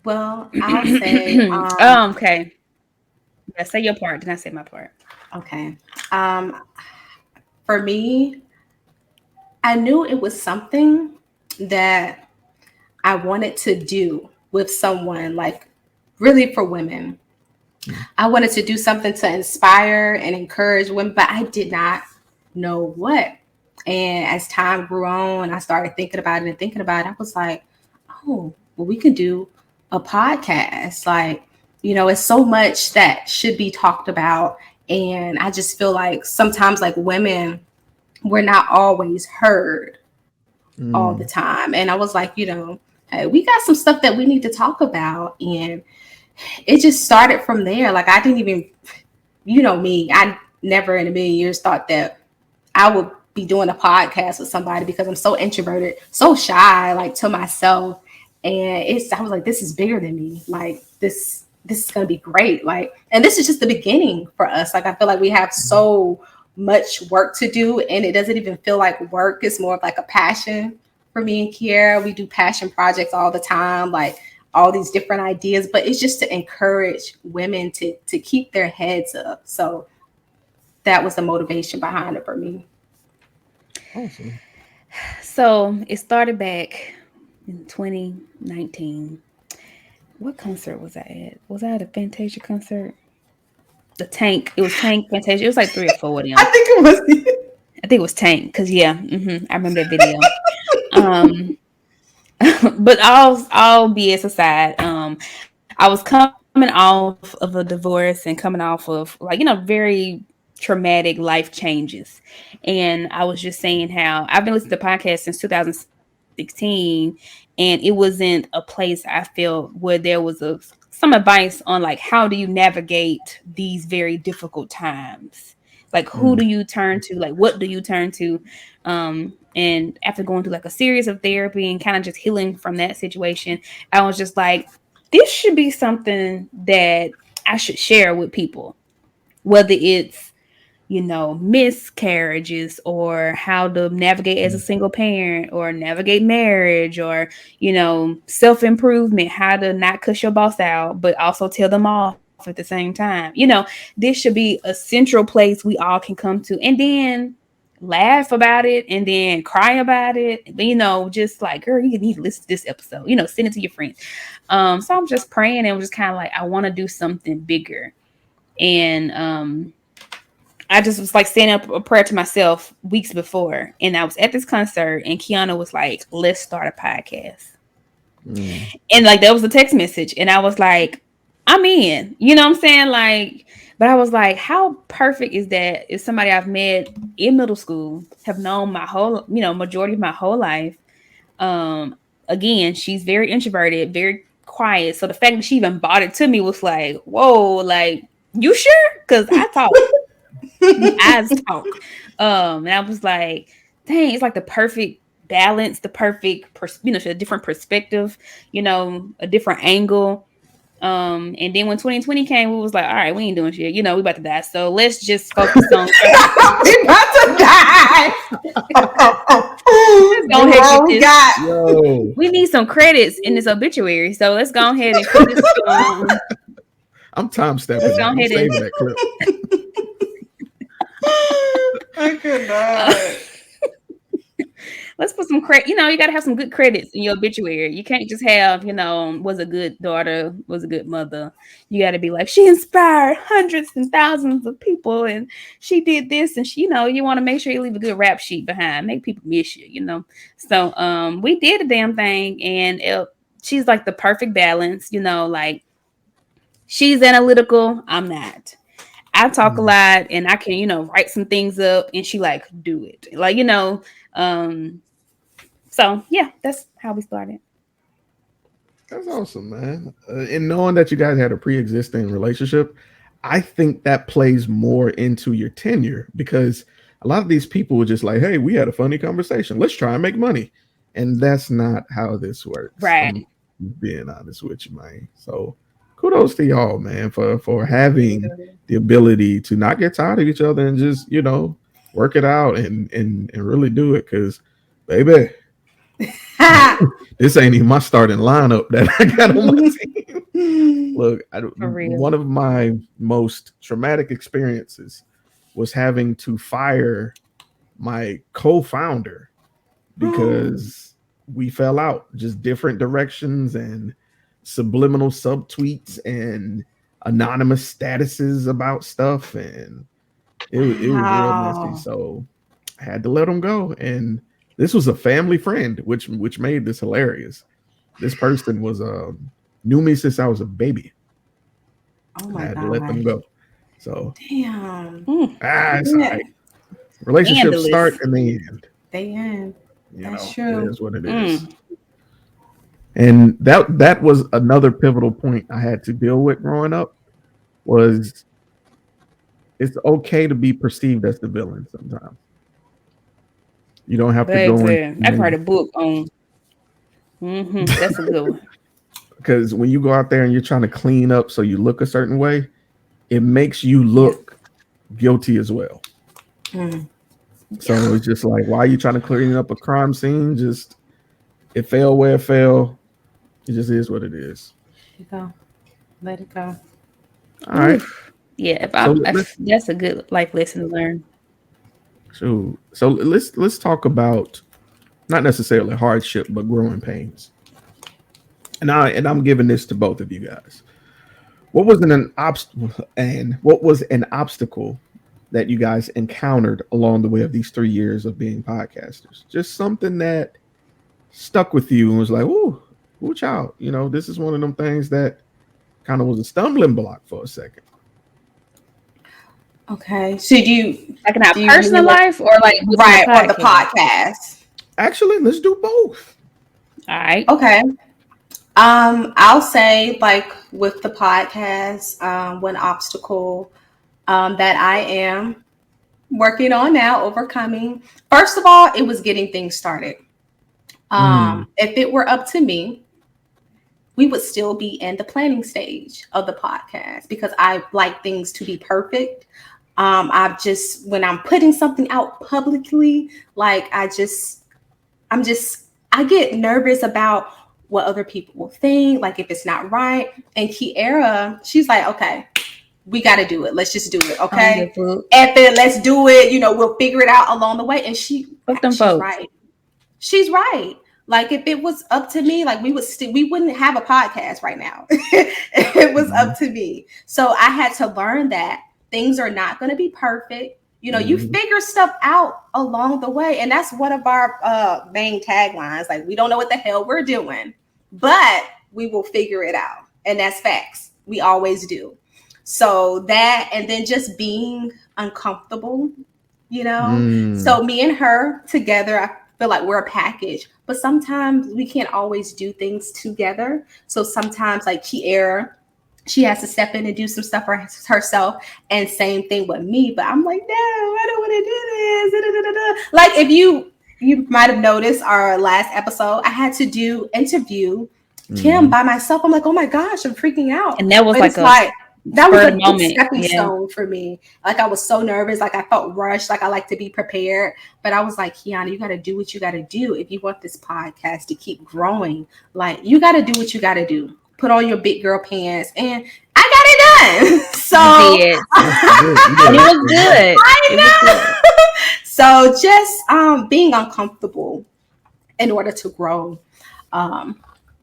Well, I'll say okay. Yeah, say your part, then I say my part. Okay. For me, I knew it was something that I wanted to do with someone, like really for women. I wanted to do something to inspire and encourage women, but I did not know what. And as time grew on, I started thinking about it. I was like, oh, well, we could do a podcast. Like, it's so much that should be talked about. And I just feel like sometimes, like, women, we're not always heard all the time. And I was like, hey, we got some stuff that we need to talk about. And it just started from there. Like, I didn't even, you know me, I never in a million years thought that I would be doing a podcast with somebody because I'm so introverted, so shy, like to myself. And I was like, this is bigger than me. Like, this is gonna be great. Like, and this is just the beginning for us. Like, I feel like we have so much work to do, and it doesn't even feel like work. It's more of like a passion for me and Kiara. We do passion projects all the time, like all these different ideas, but it's just to encourage women to keep their heads up. So that was the motivation behind it for me. Awesome. So it started back in 2019. What concert was I at? Was I at a Fantasia concert? The Tank. It was Tank, Fantasia. It was like 3 or 4 of them. I think it was Tank because I remember that video. But all BS aside, I was coming off of a divorce and coming off of very traumatic life changes, and I was just saying how I've been listening to podcasts since 2016, and it wasn't a place I felt where there was some advice on like how do you navigate these very difficult times. Like, who do you turn to? Like, what do you turn to? And after going through like a series of therapy and kind of just healing from that situation, I was just like, this should be something that I should share with people, whether it's, miscarriages or how to navigate as a single parent or navigate marriage or, self-improvement, how to not cuss your boss out, but also tell them off at the same time. This should be a central place we all can come to and then laugh about it and then cry about it. Just like, girl, you need to listen to this episode, send it to your friends. So I'm just praying and just kind of like, I want to do something bigger. And I just was like saying up a prayer to myself weeks before. And I was at this concert and Kiyana was like, let's start a podcast. And like, that was a text message. And I was like, I'm in, you know what I'm saying? Like, but I was like, how perfect is that? If somebody I've met in middle school, have known my whole, majority of my whole life. Again, she's very introverted, very quiet. So the fact that she even bought it to me was like, whoa, like, you sure? Because I talk. Eyes talk. And I was like, dang, it's like the perfect balance, the perfect, a different perspective, a different angle. And then when 2020 came, we was like, all right, we ain't doing shit. We about to die. So let's just focus on we about to die. Go ahead. We need some credits in this obituary. So let's go ahead and put this on. I'm time stepping. Let's go ahead and save that clip. I could not. Let's put some credit. You got to have some good credits in your obituary. You can't just have, was a good daughter, was a good mother. You got to be like, she inspired hundreds and thousands of people, and she did this, and she, you want to make sure you leave a good rap sheet behind, make people miss you, So, we did a damn thing, and she's like the perfect balance, like she's analytical, I'm not. I talk a lot, and I can, write some things up, and she like do it, like, so yeah, that's how we started. That's awesome, man. And knowing that you guys had a pre-existing relationship, I think that plays more into your tenure, because a lot of these people were just like, hey, we had a funny conversation, let's try and make money. And that's not how this works. Right. I'm being honest with you, man. So kudos to y'all, man, for having the ability to not get tired of each other and just, work it out and really do it. Because, baby, this ain't even my starting lineup that I got on my team. Look, one of my most traumatic experiences was having to fire my co-founder because we fell out, just different directions and subliminal subtweets and anonymous statuses about stuff, and it was real messy. So I had to let him go, and this was a family friend, which made this hilarious. This person was knew me since I was a baby. Oh my God! I had to let them go. So damn. It's all right. Relationships start and they end. They end. That's true. It is what it is. And that was another pivotal point I had to deal with growing up. Was it's okay to be perceived as the villain sometimes. You don't have to go in Baby, I write a book on. That's a good one. because when you go out there and you're trying to clean up so you look a certain way, it makes you look guilty as well. So it's just like, why are you trying to clean up a crime scene? Just it fell where it fell. It just is what it is. Let it go. All right. Yeah, that's a good life lesson to learn. So let's talk about not necessarily hardship, but growing pains. And I'm giving this to both of you guys. What was an obstacle that you guys encountered along the way of these 3 years of being podcasters? Just something that stuck with you and was like, "Ooh, child, this is one of them things that kind of was a stumbling block for a second." Okay. So do you like in our personal life or like right on the podcast? Actually, let's do both. All right. Okay. I'll say like with the podcast, one obstacle that I am working on now, overcoming. First of all, it was getting things started. If it were up to me, we would still be in the planning stage of the podcast because I like things to be perfect. When I'm putting something out publicly, like I get nervous about what other people will think, like if it's not right. And Kiara, she's like, okay, we got to do it. Let's just do it. Okay. And then let's do it. We'll figure it out along the way. And she's right. She's right. Like if it was up to me, like we wouldn't have a podcast right now. It was up to me. So I had to learn that things are not going to be perfect. You figure stuff out along the way. And that's one of our main taglines. Like, we don't know what the hell we're doing, but we will figure it out. And that's facts. We always do. So that, and then just being uncomfortable, So me and her together, I feel like we're a package. But sometimes we can't always do things together. So sometimes like Kiara, she has to step in and do some stuff for herself, and same thing with me. But I'm like, no, I don't want to do this. Like if you might have noticed our last episode, I had to interview Kim by myself. I'm like, oh my gosh, I'm freaking out. And that was that was a big stepping stone for me. Like I was so nervous, like I felt rushed, like I like to be prepared. But I was like, Kiyana, you got to do what you got to do if you want this podcast to keep growing. Like you got to do what you got to do. Put on your big girl pants, and I got it done. So and it was good. I know. So just being uncomfortable in order to grow.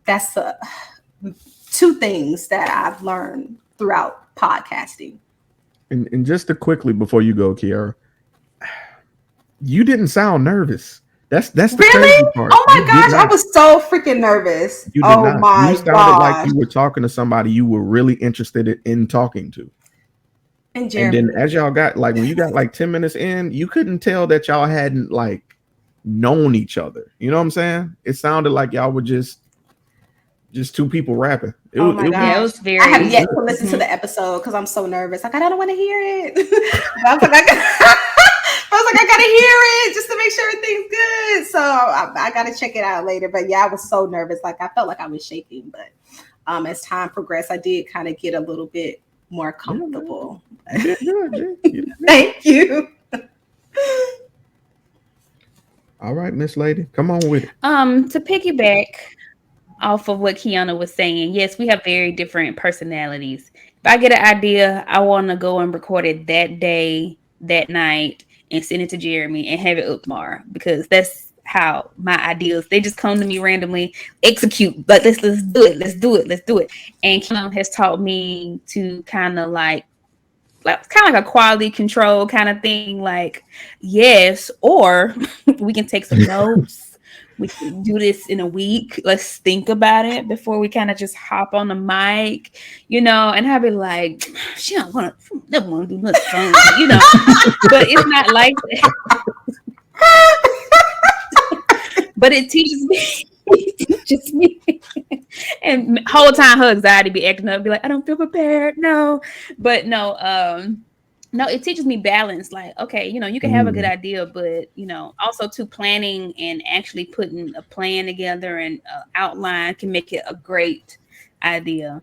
That's two things that I've learned throughout podcasting. And just to quickly before you go, Kiara, you didn't sound nervous. That's the crazy part. Oh my gosh, I was so freaking nervous. You sounded like you were talking to somebody you were really interested in talking to. And then as y'all got when you got 10 minutes in, you couldn't tell that y'all hadn't known each other. You know what I'm saying? It sounded like y'all were just two people rapping. It was very. I have yet to listen to the episode because I'm so nervous. Like I don't want to hear it. I was like, I gotta hear it just to make sure everything's good. So I gotta check it out later. But yeah, I was so nervous. Like I felt like I was shaking. But as time progressed, I did kind of get a little bit more comfortable. Thank you. All right, Miss Lady, come on with it. To piggyback off of what Kiyana was saying, yes, we have very different personalities. If I get an idea, I want to go and record it that day, that night, and send it to Jeremy and have it up tomorrow, because that's how my ideas, they just come to me randomly, execute, but let's do it. And Kiyana has taught me to kind of like a quality control kind of thing, like, yes, or we can take some notes. We can do this in a week. Let's think about it before we kind of just hop on the mic, and I'll be like, she never want to do nothing, but it's not like that. But it teaches me just me. And whole time her anxiety be acting up, be like, I don't feel prepared. No, but no, no, it teaches me balance. Like, okay, you can have a good idea, but also to planning and actually putting a plan together and outline can make it a great idea.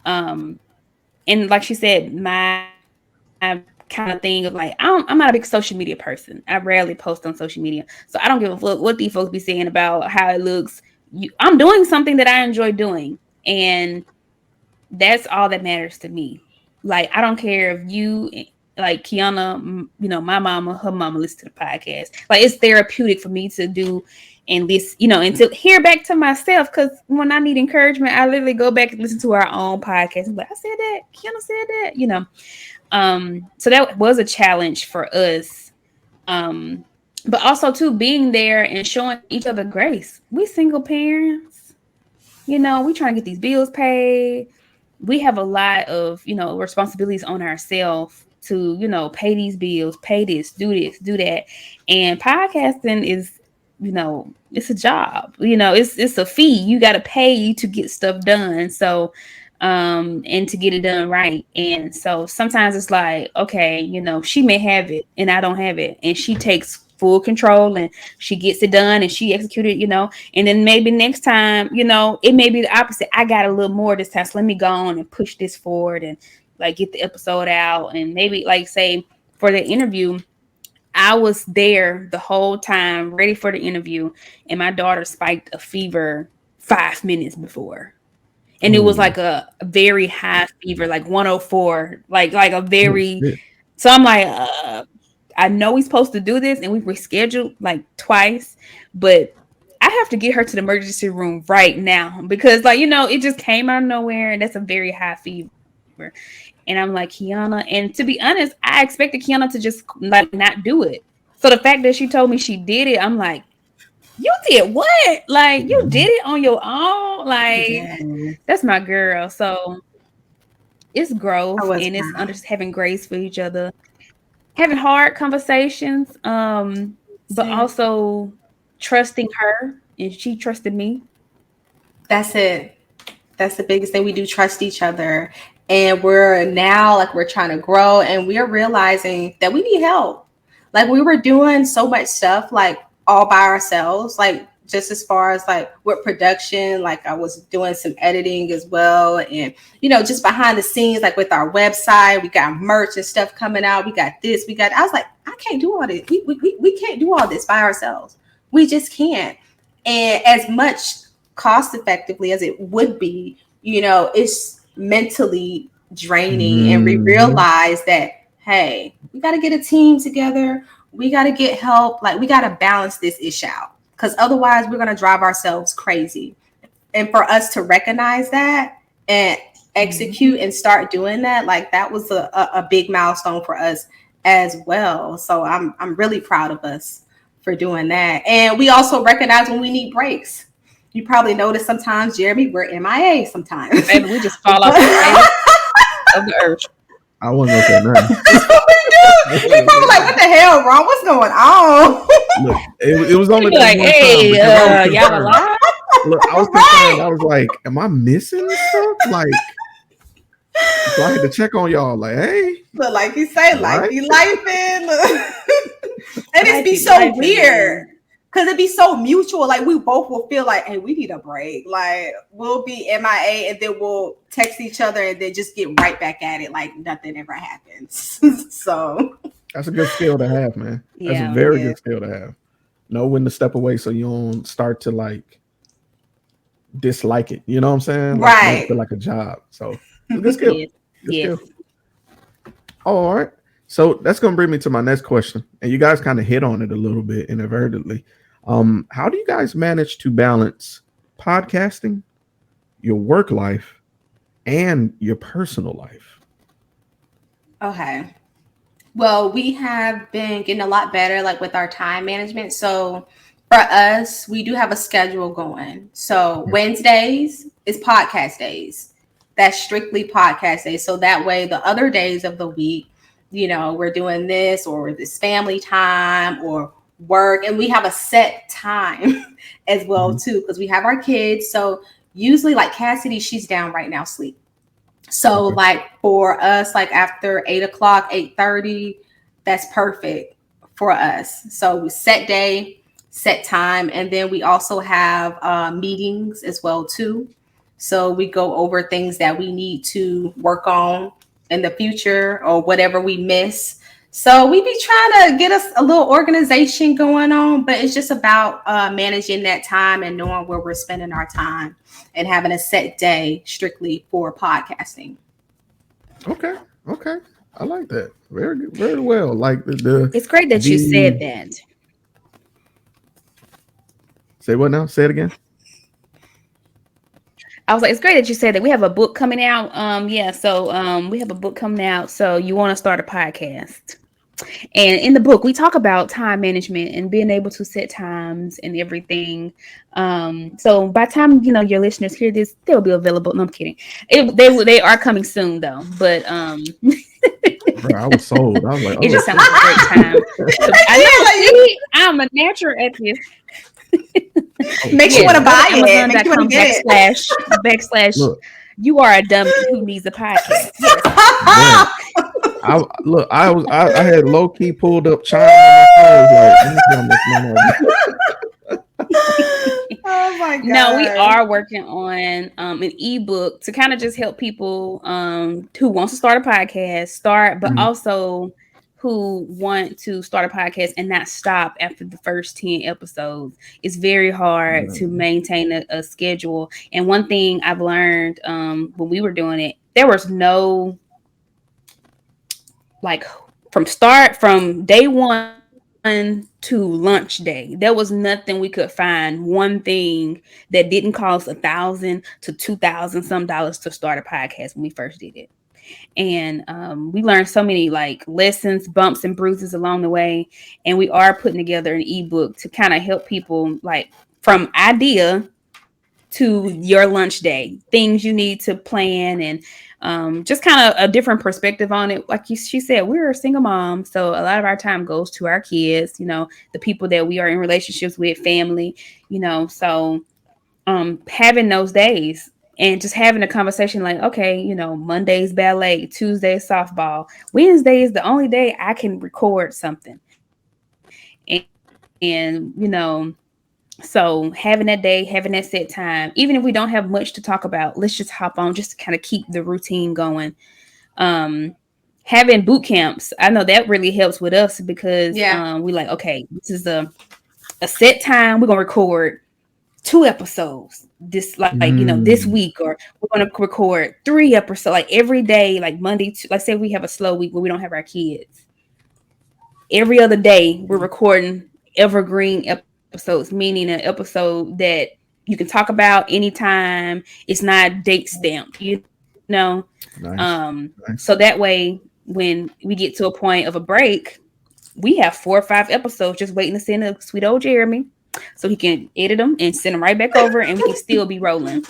And like she said, my kind of thing of like, I'm not a big social media person. I rarely post on social media, so I don't give a fuck what these folks be saying about how it looks. I'm doing something that I enjoy doing, and that's all that matters to me. Like, I don't care if you, like Kiyana, my mama, her mama listen to the podcast. Like, it's therapeutic for me to do and this, and to hear back to myself. Because when I need encouragement, I literally go back and listen to our own podcast. I'm like, I said that, Kiyana said that, So that was a challenge for us. But also too, being there and showing each other grace. We single parents, we trying to get these bills paid. We have a lot of, responsibilities on ourselves to, pay these bills, pay this, do that. And podcasting is, it's a job, it's a fee. You got to pay to get stuff done. So, and to get it done right. And so sometimes it's like, okay, she may have it and I don't have it. And she takes full control and she gets it done and she executed, and then maybe next time, it may be the opposite. I got a little more this time. So let me go on and push this forward and like get the episode out. And maybe like say for the interview, I was there the whole time ready for the interview. And my daughter spiked a fever 5 minutes before. And it was like a very high fever, like 104, like a very, so I'm like, I know we're supposed to do this and we rescheduled like twice, but I have to get her to the emergency room right now because like, it just came out of nowhere and that's a very high fever. And I'm like, Kiyana, and to be honest, I expected Kiyana to just like not do it. So the fact that she told me she did it, I'm like, you did what? Like you did it on your own? Like that's my girl. So it's growth and it's having grace for each other. Having hard conversations, but also trusting her and she trusted me. That's it. That's the biggest thing. We do trust each other. And we're now like we're trying to grow and we're realizing that we need help. Like we were doing so much stuff like all by ourselves, like just as far as like with production, like I was doing some editing as well. And, just behind the scenes, like with our website, we got merch and stuff coming out. We got this, I was like, I can't do all this. We can't do all this by ourselves. We just can't. And as much cost effectively as it would be, it's mentally draining. And we realize that, hey, we got to get a team together. We got to get help. Like we got to balance this issue out. Because otherwise we're going to drive ourselves crazy. And for us to recognize that and execute and start doing that, like that was a big milestone for us as well. So I'm really proud of us for doing that. And we also recognize when we need breaks. You probably notice sometimes, Jeremy, we're MIA sometimes. Maybe we just fall off the face of the earth. I wasn't gonna say nothing. You're probably like, what the hell, Ron? What's going on? Look, it was only like, hey, y'all alive? Look, I was concerned. I was like, am I missing stuff? Like, so I had to check on y'all. Like, hey, but like you say, life be lifing. And it'd be so weird. Because it'd be so mutual. Like we both will feel like, hey, we need a break. Like we'll be MIA and then we'll text each other and then just get right back at it like nothing ever happens. So that's a good skill to have, man. That's a very good skill to have. Know when to step away so you don't start to like dislike it. You know what I'm saying? Like, right. Feel like a job. So it's a good skill. Good skill. Oh, all right. So that's going to bring me to my next question. And you guys kind of hit on it a little bit inadvertently. How do you guys manage to balance podcasting, your work life, and your personal life? Okay. Well, we have been getting a lot better, like with our time management. So for us, we do have a schedule going. So Wednesdays is podcast days. That's strictly podcast days. So that way, the other days of the week, we're doing this or this family time or work, and we have a set time as well too, because we have our kids. So usually, like Cassidy, she's down right now, sleep. So like for us, like after 8:00, 8:30, that's perfect for us. So we set day, set time, and then we also have meetings as well too. So we go over things that we need to work on in the future or whatever we miss. So we be trying to get us a little organization going on, but it's just about managing that time and knowing where we're spending our time and having a set day strictly for podcasting. Okay. I like that. Very good. Very well. Like the It's great that you said that. Say what now? Say it again. I was like, it's great that you said that. We have a book coming out. So we have a book coming out. So you want to start a podcast. And in the book, we talk about time management and being able to set times and everything. So by the time your listeners hear this, they'll be available. No, I'm kidding. They are coming soon though. But Bro, I was sold. I was like, it just sounds like a great time. I'm a natural at this. Makes you want to buy it. Makes you want to get // Look, you are a dummy who needs a podcast. Yes. I had low key pulled up Chime on my phone. Oh my god! No, we are working on an ebook to kind of just help people who wants to start a podcast but also who want to start a podcast and not stop after the first 10 episodes. It's very hard to maintain a schedule. And one thing I've learned when we were doing it, there was no, like, from day one to lunch day, there was nothing we could find, one thing that didn't cost $1,000 to $2,000 some dollars to start a podcast when we first did it. And we learned so many like lessons, bumps and bruises along the way. And we are putting together an ebook to kind of help people, like, from idea to your lunch day, things you need to plan, and just kind of a different perspective on it. Like she said, we're a single mom, so a lot of our time goes to our kids, the people that we are in relationships with, family, so having those days and just having a conversation like, okay, Monday's ballet, Tuesday softball, Wednesday is the only day I can record something. And so having that day, having that set time, even if we don't have much to talk about, let's just hop on just to kind of keep the routine going. Having boot camps, I know that really helps with us because we like, okay, this is a set time. We're going to record 2 episodes this this week, or we're going to record 3 episodes like every day, like Monday to, like, say we have a slow week where we don't have our kids. Every other day we're recording evergreen episodes, meaning an episode that you can talk about anytime. It's not date stamped, Nice. So that way when we get to a point of a break, we have 4 or 5 episodes just waiting to send to sweet old Jeremy so he can edit them and send them right back over, and we can still be rolling.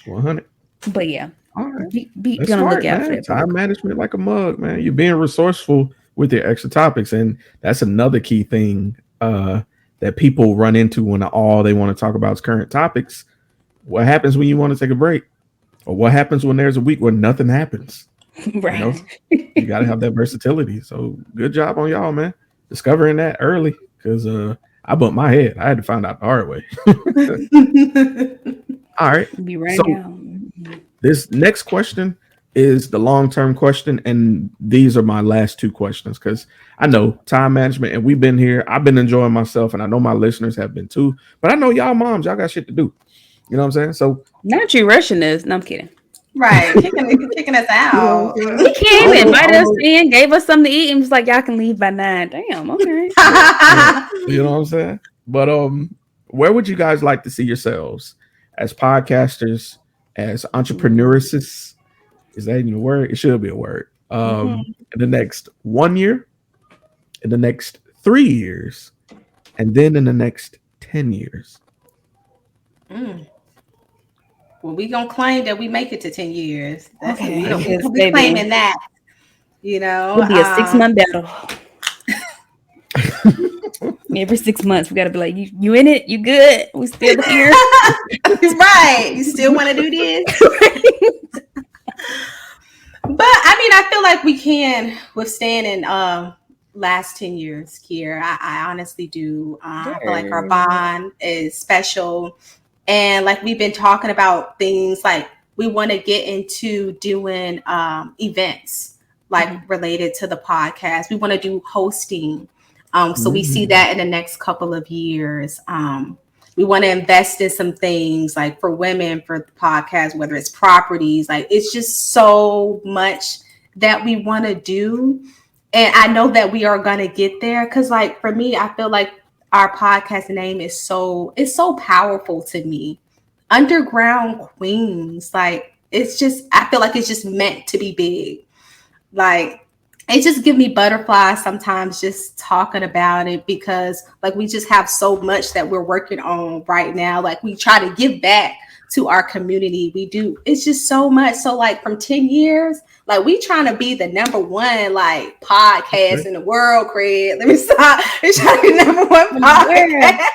100. But yeah, all right. Be gonna look out for that. Time management like a mug, man. You're being resourceful with your extra topics, and that's another key thing that people run into when all they want to talk about is current topics. What happens when you want to take a break, or what happens when there's a week where nothing happens? Right. You got to have that versatility. So good job on y'all, man, discovering that early, because I bumped my head. I had to find out the hard way. All right. Be right so down. This next question is the long-term question, and these are my last 2 questions because I know time management, and we've been here. I've been enjoying myself, and I know my listeners have been too. But I know y'all moms, y'all got shit to do. You know what I'm saying? So not you rushing us. No, I'm kidding. Right, kicking us out. He came and invited us in, gave us something to eat, and was like, "Y'all can leave by 9." Damn, okay. You know what I'm saying? But where would you guys like to see yourselves as podcasters, as entrepreneurs? Is that even a word? It should be a word. In the next 1 year, in the next 3 years, and then in the next 10 years. Well, we gonna claim that we make it to 10 years. That's okay. We claiming that. It'll be a 6-month battle. Every 6 months, we gotta be like, you in it? You good? We still here? Right. You still want to do this? But I mean, I feel like we can withstand and last 10 years, Kier. I honestly do. I feel like our bond is special. And like we've been talking about things like we want to get into doing events like related to the podcast. We want to do hosting. So we see that in the next couple of years. We want to invest in some things like for women for the podcast, whether it's properties, like it's just so much that we want to do. And I know that we are going to get there. Cause like for me, I feel like our podcast name is so powerful to me. Underground Queenz. Like it's just, I feel like it's just meant to be big. Like it just gives me butterflies sometimes just talking about it because like we just have so much that we're working on right now. Like we try to give back to our community. We do. It's just so much. So like from 10 years, like we trying to be the number one like podcast in the world, Craig. Let me stop. We're trying to be number one podcast.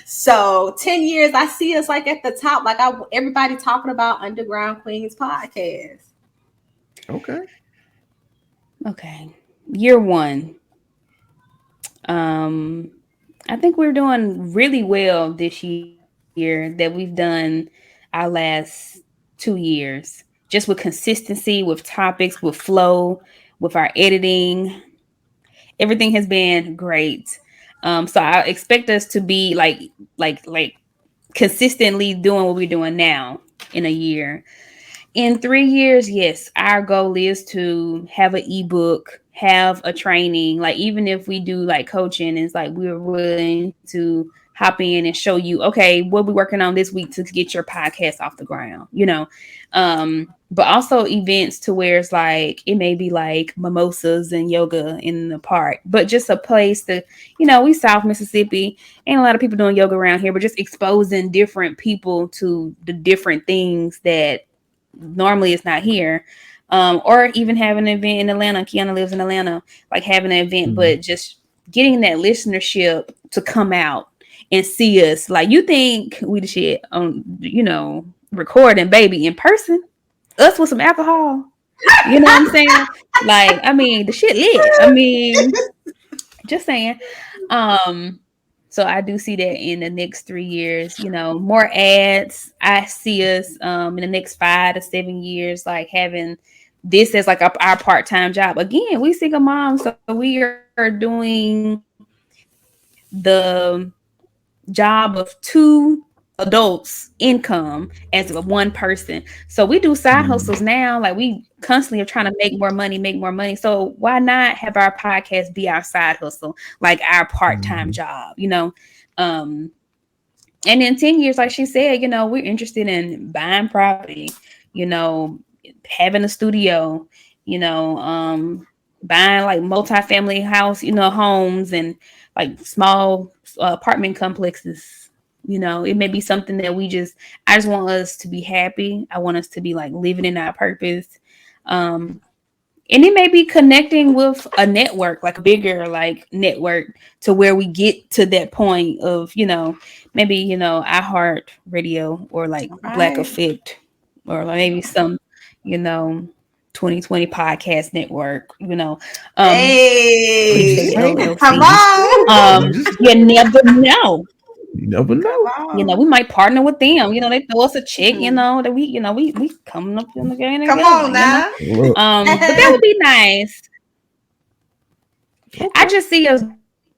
So 10 years, I see us like at the top, like everybody talking about Underground Queenz podcast. Okay. Year one. I think we're doing really well this year that we've done our last 2 years. Just with consistency, with topics, with flow, with our editing. Everything has been great. So I expect us to be like consistently doing what we're doing now in a year. In 3 years, yes, our goal is to have an ebook, have a training. Like even if we do like coaching, it's like we're willing to hop in and show you, okay, what we're working on this week to get your podcast off the ground, you know. But also events to where it's like it may be like mimosas and yoga in the park, but just a place to, you know, we South Mississippi, ain't a lot of people doing yoga around here, but just exposing different people to the different things that normally it's not here. Or even having an event in Atlanta. Kiyana lives in Atlanta, like having an event, but just getting that listenership to come out and see us. Like you think we the shit on, you know, recording baby in person, us with some alcohol. You know what I'm saying? Like, I mean, the shit lit. I mean, just saying. So I do see that in the next 3 years, you know, more ads. I see us in the next 5 to 7 years, like having this as like our part-time job. Again, we single moms, so we are doing the job of 2 adults income as one person. So we do side hustles now. Like we constantly are trying to make more money. So why not have our podcast be our side hustle, like our part-time job, you know? And in 10 years, like she said, you know, we're interested in buying property, you know, having a studio, you know, buying like multi-family house, you know, homes and like small apartment complexes. You know, it may be something that I just want us to be happy. I want us to be like living in our purpose. And it may be connecting with a network, like a bigger like network to where we get to that point of, you know, maybe, you know, iHeart Radio or like Black Effect or like maybe some, you know, 2020 podcast network, you know. Hey, LLC. come on. You never know. You never know. You know, we might partner with them. You know, they throw us a check. You know that we coming up in the game. Come on now. You know? But that would be nice. I just see us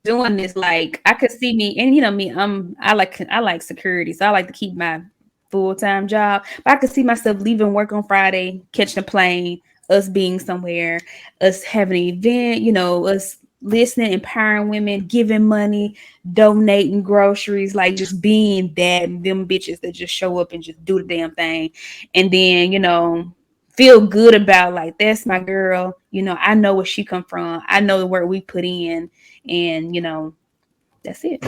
doing this. Like I could see me, and you know me. I like security, so I like to keep my full-time job. But I could see myself leaving work on Friday, catching a plane, us being somewhere, us having an event. You know, us listening, empowering women, giving money, donating groceries, like just being them bitches that just show up and just do the damn thing. And then, you know, feel good about like, that's my girl. You know, I know where she come from. I know the work we put in. And, you know, that's it.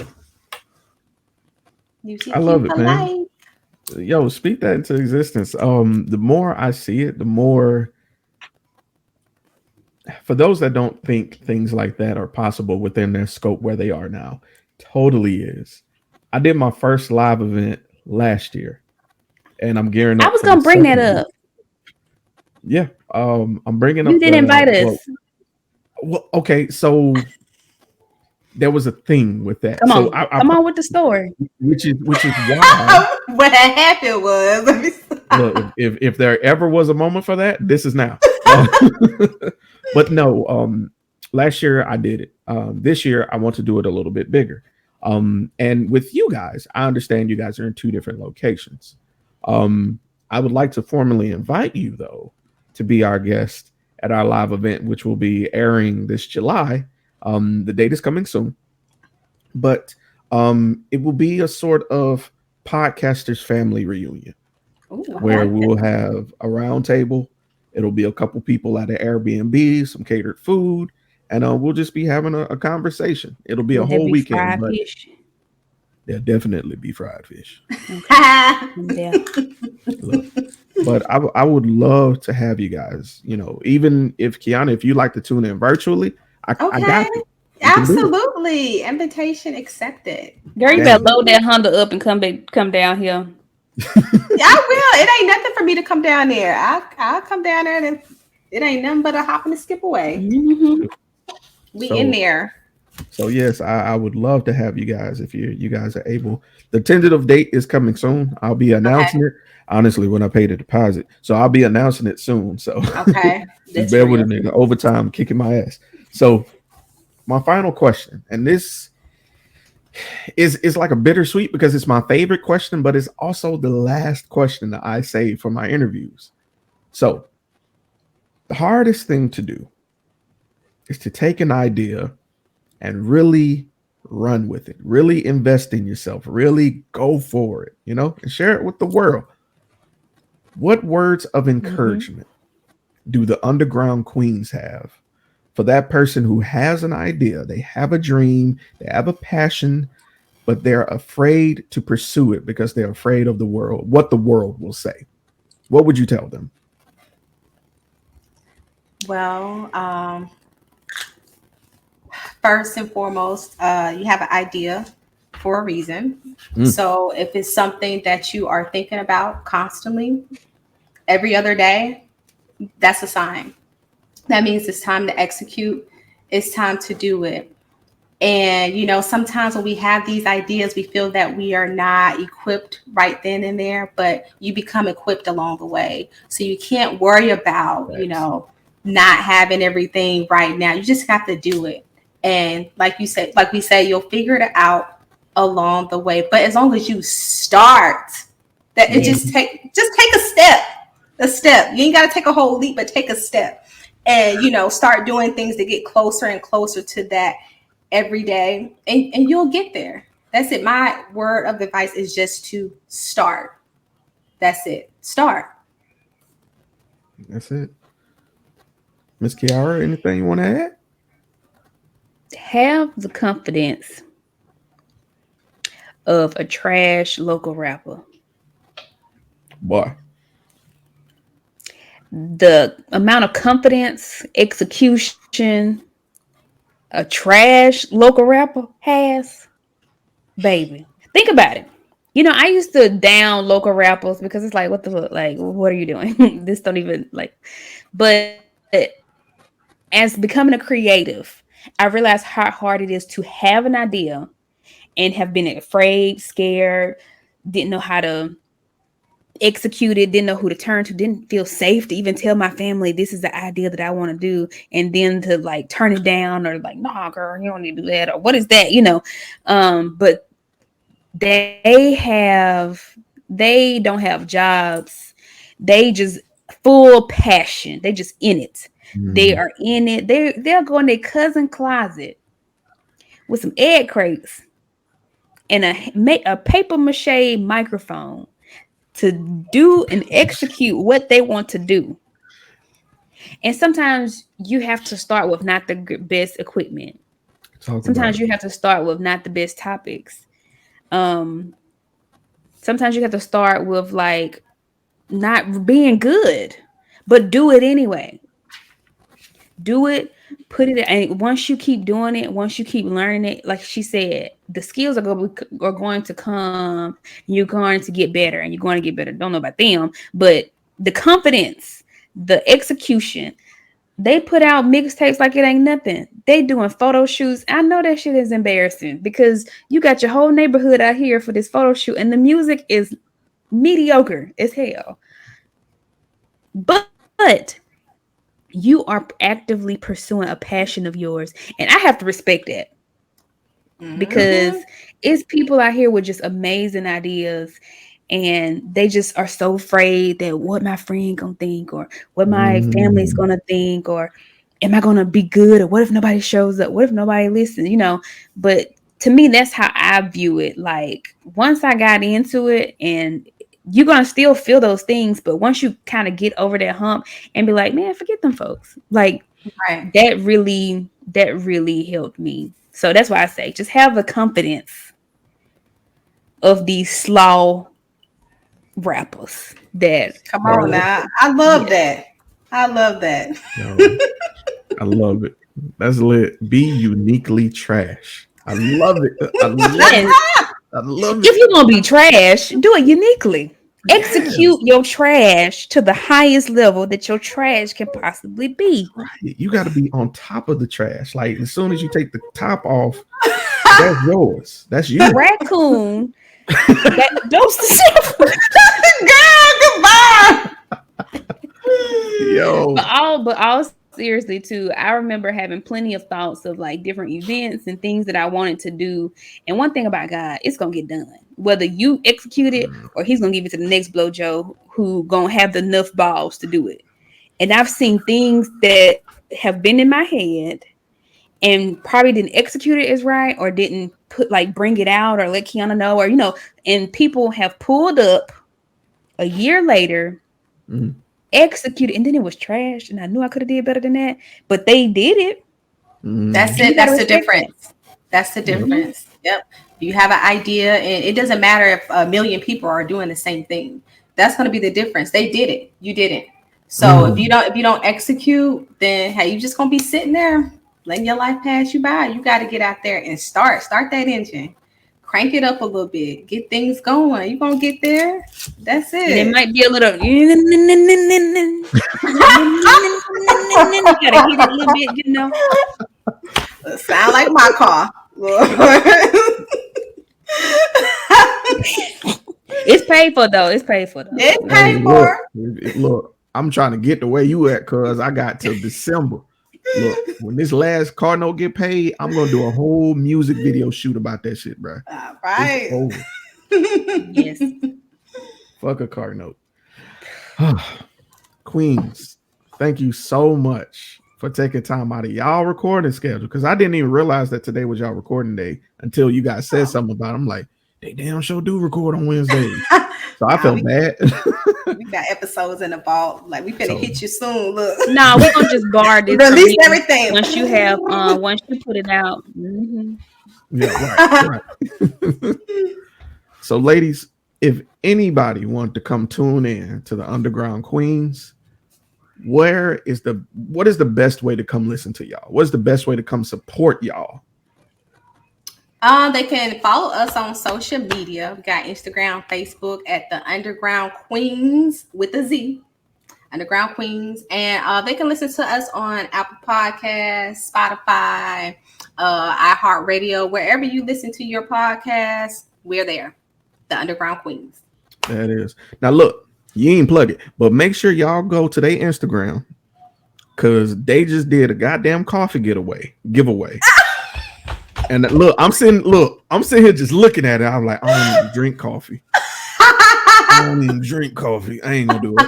I love it, man. Yo, speak that into existence. The more I see it, the more for those that don't think things like that are possible within their scope where they are now, totally is. I did my first live event last year, and I'm gearing I up was for the gonna bring that second one. up. Yeah, I'm bringing You up didn't invite us. well, okay, so there was a thing with that. So I Come on with the story. which is why What happened was, let me look, stop. if there ever was a moment for that, this is now. But no, last year I did it. This year I want to do it a little bit bigger. And with you guys, I understand you guys are in two different locations. I would like to formally invite you though to be our guest at our live event, which will be airing this July. The date is coming soon, but it will be a sort of podcasters family reunion Ooh, I where like we will have a round table. It'll be a couple people at an Airbnb, some catered food, and we'll just be having a conversation. It'll be a Would there whole be weekend, fried but fish? there'll definitely be fried fish. Okay. that. Yeah. Look, but I would love to have you guys. Even if Kiyana, if you like to tune in virtually, I Okay, got you. We can do it. absolutely. Invitation accepted. Girl, you better Dang. load that Honda up and come down here. I will. It ain't nothing for me to come down there. I'll come down there and it ain't nothing but a hop and a skip away. Hmm. We in So there. So yes, I would love to have you guys if you guys are able. The tentative date is coming soon. I'll be Okay. announcing it honestly when I pay the deposit. So I'll be announcing it soon. So Okay. just That's bear with a real. nigga. Overtime kicking my ass. So my final question, and this is like a bittersweet because it's my favorite question, but it's also the last question that I save for my interviews. So the hardest thing to do is to take an idea and really run with it, really invest in yourself, really go for it, and share it with the world. What words of Hmm. encouragement do the Underground Queens have for that person who has an idea, they have a dream, they have a passion, but they're afraid to pursue it because they're afraid of what the world will say? What would you tell them? Well, first and foremost, you have an idea for a reason. Mm, So if it's something that you are thinking about constantly, every other day, that's a sign. That means it's time to execute. It's time to do it. And, sometimes when we have these ideas, we feel that we are not equipped right then and there, but you become equipped along the way. So you can't worry about, thanks. not having everything right now. You just have to do it. And like we said, you'll figure it out along the way. But as long as you start, that it Yeah, just take a step. You ain't got to take a whole leap, but take a step and, start doing things to get closer and closer to that every day, and you'll get there. That's it. My word of advice is just to start. That's it. Start. that's it. Miss Kiara, anything you want to add? Have the confidence of a trash local rapper. Boy, The amount of confidence, execution a trash local rapper has, baby. Think about it. I used to down local rappers because it's like, what the fuck? Like, what are you doing? This don't even like. But as becoming a creative, I realized how hard it is to have an idea and have been afraid, scared, didn't know how to executed, didn't know who to turn to, didn't feel safe to even tell my family this is the idea that I want to do, and then to like turn it down or like, nah, girl, you don't need to do that, or what is that. But they don't have jobs. They just full passion. They just in it. They mm, are in it. They'll go in their cousin closet with some egg crates and a paper mache microphone to do and execute what they want to do. And sometimes you have to start with not the best equipment. talk about Sometimes it. you have to start with not the best topics. Um, Sometimes you have to start with like not being good, but do it anyway. Do it, put it, and once you keep doing it, once you keep learning it, like she said, the skills are going to come. You're going to get better, and you're going to get better. Don't know about them, but the confidence, the execution. They put out mixtapes like it ain't nothing. They doing photo shoots. I know that shit is embarrassing because you got your whole neighborhood out here for this photo shoot, and the music is mediocre as hell. But you are actively pursuing a passion of yours, and I have to respect that because it's people out here with just amazing ideas, and they just are so afraid that what my friend gonna think, or what my family's gonna think, or am I gonna be good, or what if nobody shows up, what if nobody listens, but to me that's how I view it. Like once I got into it, and you're gonna still feel those things, but once you kind of get over that hump and be like, man, forget them folks, like that really helped me. So that's why I say just have the confidence of these slaw rappers that come on now. I love that. I love that. I love it. That's lit. Be uniquely trash. I love it. I love it. I love it. If you're gonna be trash, do it uniquely. Execute your trash to the highest level that your trash can possibly be. Right. You got to be on top of the trash. Like as soon as you take the top off, that's yours. That's you. Raccoon. That dose the Girl, goodbye. Yo. But all seriously too, I remember having plenty of thoughts of like different events and things that I wanted to do. And one thing about God, it's gonna get done. Whether you execute it or he's gonna give it to the next blowjo who gonna have the enough balls to do it. And I've seen things that have been in my head and probably didn't execute it as right, or didn't bring it out or let Kiyana know, or and people have pulled up a year later, executed, and then it was trash, and I knew I could have did better than that, but they did it. That's it. That's the difference. That's the difference. Yep. You have an idea, and it doesn't matter if a million people are doing the same thing. That's going to be the difference. They did it. You didn't. So if you don't execute, then hey, you just gonna be sitting there letting your life pass you by. You got to get out there and start that engine, crank it up a little bit, get things going. You're gonna get there. That's it. And it might be a little you gotta hit it a little bit, Sound like my car. It's paid for though. It's paid for. It's paid for. Look, I'm trying to get the way you at, cuz I got till December. Look, when this last car note get paid, I'm gonna do a whole music video shoot about that shit, bro. All right. Yes. Fuck a car note. Queens, thank you so much for taking time out of y'all recording schedule, because I didn't even realize that today was y'all recording day until you guys said something about it. I'm like, they damn sure do record on Wednesday. So I felt bad. We got episodes in the vault. Like we finna hit you soon. Look. No, we're gonna just guard this. Release everything. Once you have once you put it out. Yeah, right. So ladies, if anybody wanted to come tune in to the Underground Queenz, what is the best way to come listen to y'all? What is the best way to come support y'all? They can follow us on social media. We got Instagram, Facebook at the Underground Queenz with a Z, Underground Queenz, and they can listen to us on Apple Podcasts, Spotify, iHeartRadio, wherever you listen to your podcast. We're there, the Underground Queenz. That is. Now look, you ain't plug it, but make sure y'all go to their Instagram, because they just did a goddamn coffee giveaway. And look, I'm sitting here just looking at it. I'm like, I don't even drink coffee. I ain't gonna do it.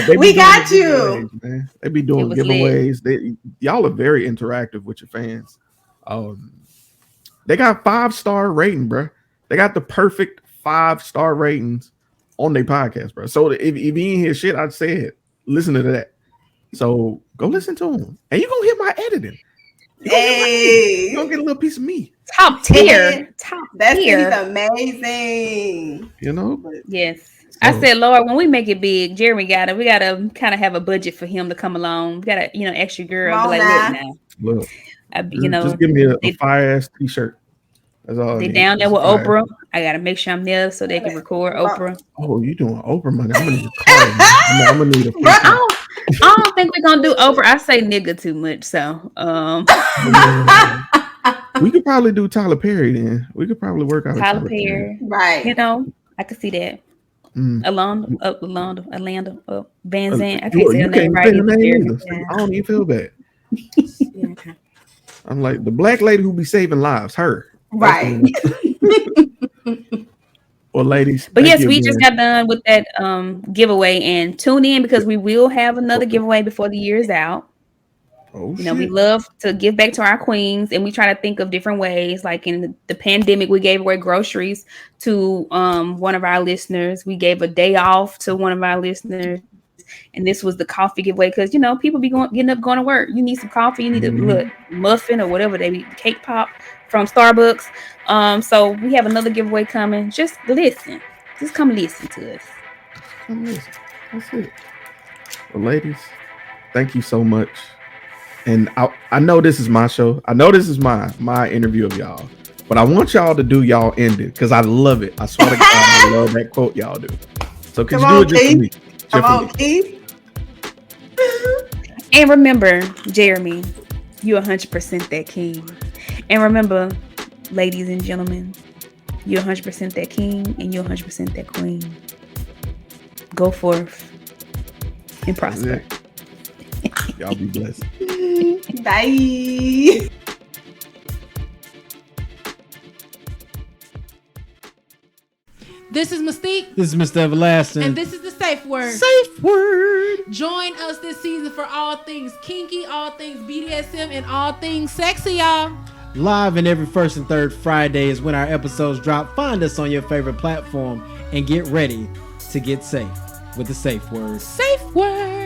But we got you, man. They be doing giveaways. Y'all are very interactive with your fans. They got 5-star rating, bro. They got the perfect 5-star ratings on their podcast, bro. So if you ain't hear shit I said, listen to that. So go listen to them, and you gonna hear my editing. You gonna get a little piece of me. Top tier. That's amazing. You know? Yes. I said, Lord, when we make it big, Jeremy we gotta kind of have a budget for him to come along. We gotta, extra girl. Come Be on like, now. Look, look now, just give me a fire ass t-shirt. That's all. They down there with Oprah. I gotta make sure I'm there so they can record Oprah. Oh, you doing Oprah money? I'm gonna need a car. I'm gonna need a. I don't think we're gonna do Oprah. I say nigga too much, so we could probably do Tyler Perry then. We could probably work out Tyler Perry. Right. I could see that. Orlando, Van Zandt. I can't Look, say her name right. I don't even feel bad. I'm like the black lady who be saving lives. Her. Right. Well, ladies. But yes, we just got done with that giveaway, and tune in because we will have another giveaway before the year is out. Oh, we love to give back to our queens, and we try to think of different ways. Like in the pandemic, we gave away groceries to one of our listeners. We gave a day off to one of our listeners, and this was the coffee giveaway because people be getting up, going to work. You need some coffee. You need a muffin or whatever they be, cake pop from Starbucks. So we have another giveaway coming. Just listen. Just come listen to us. Come listen. That's it. Well, ladies, thank you so much. And I know this is my show. I know this is my interview of y'all. But I want y'all to do y'all ending because I love it. I swear to God, I love that quote y'all do. So could you do it just for me? Come on, Keith. And remember, Jeremy, you're 100% that king. And remember, ladies and gentlemen, you're 100% that king and you're 100% that queen. Go forth and prosper. Y'all be blessed. Bye. This is Mystique. This is Mr. Everlasting. And this is the Safe Word. Safe Word. Join us this season for all things kinky, all things BDSM, and all things sexy, y'all. Live and every first and third Friday is when our episodes drop. Find us on your favorite platform and get ready to get safe with the Safe Word. Safe Word.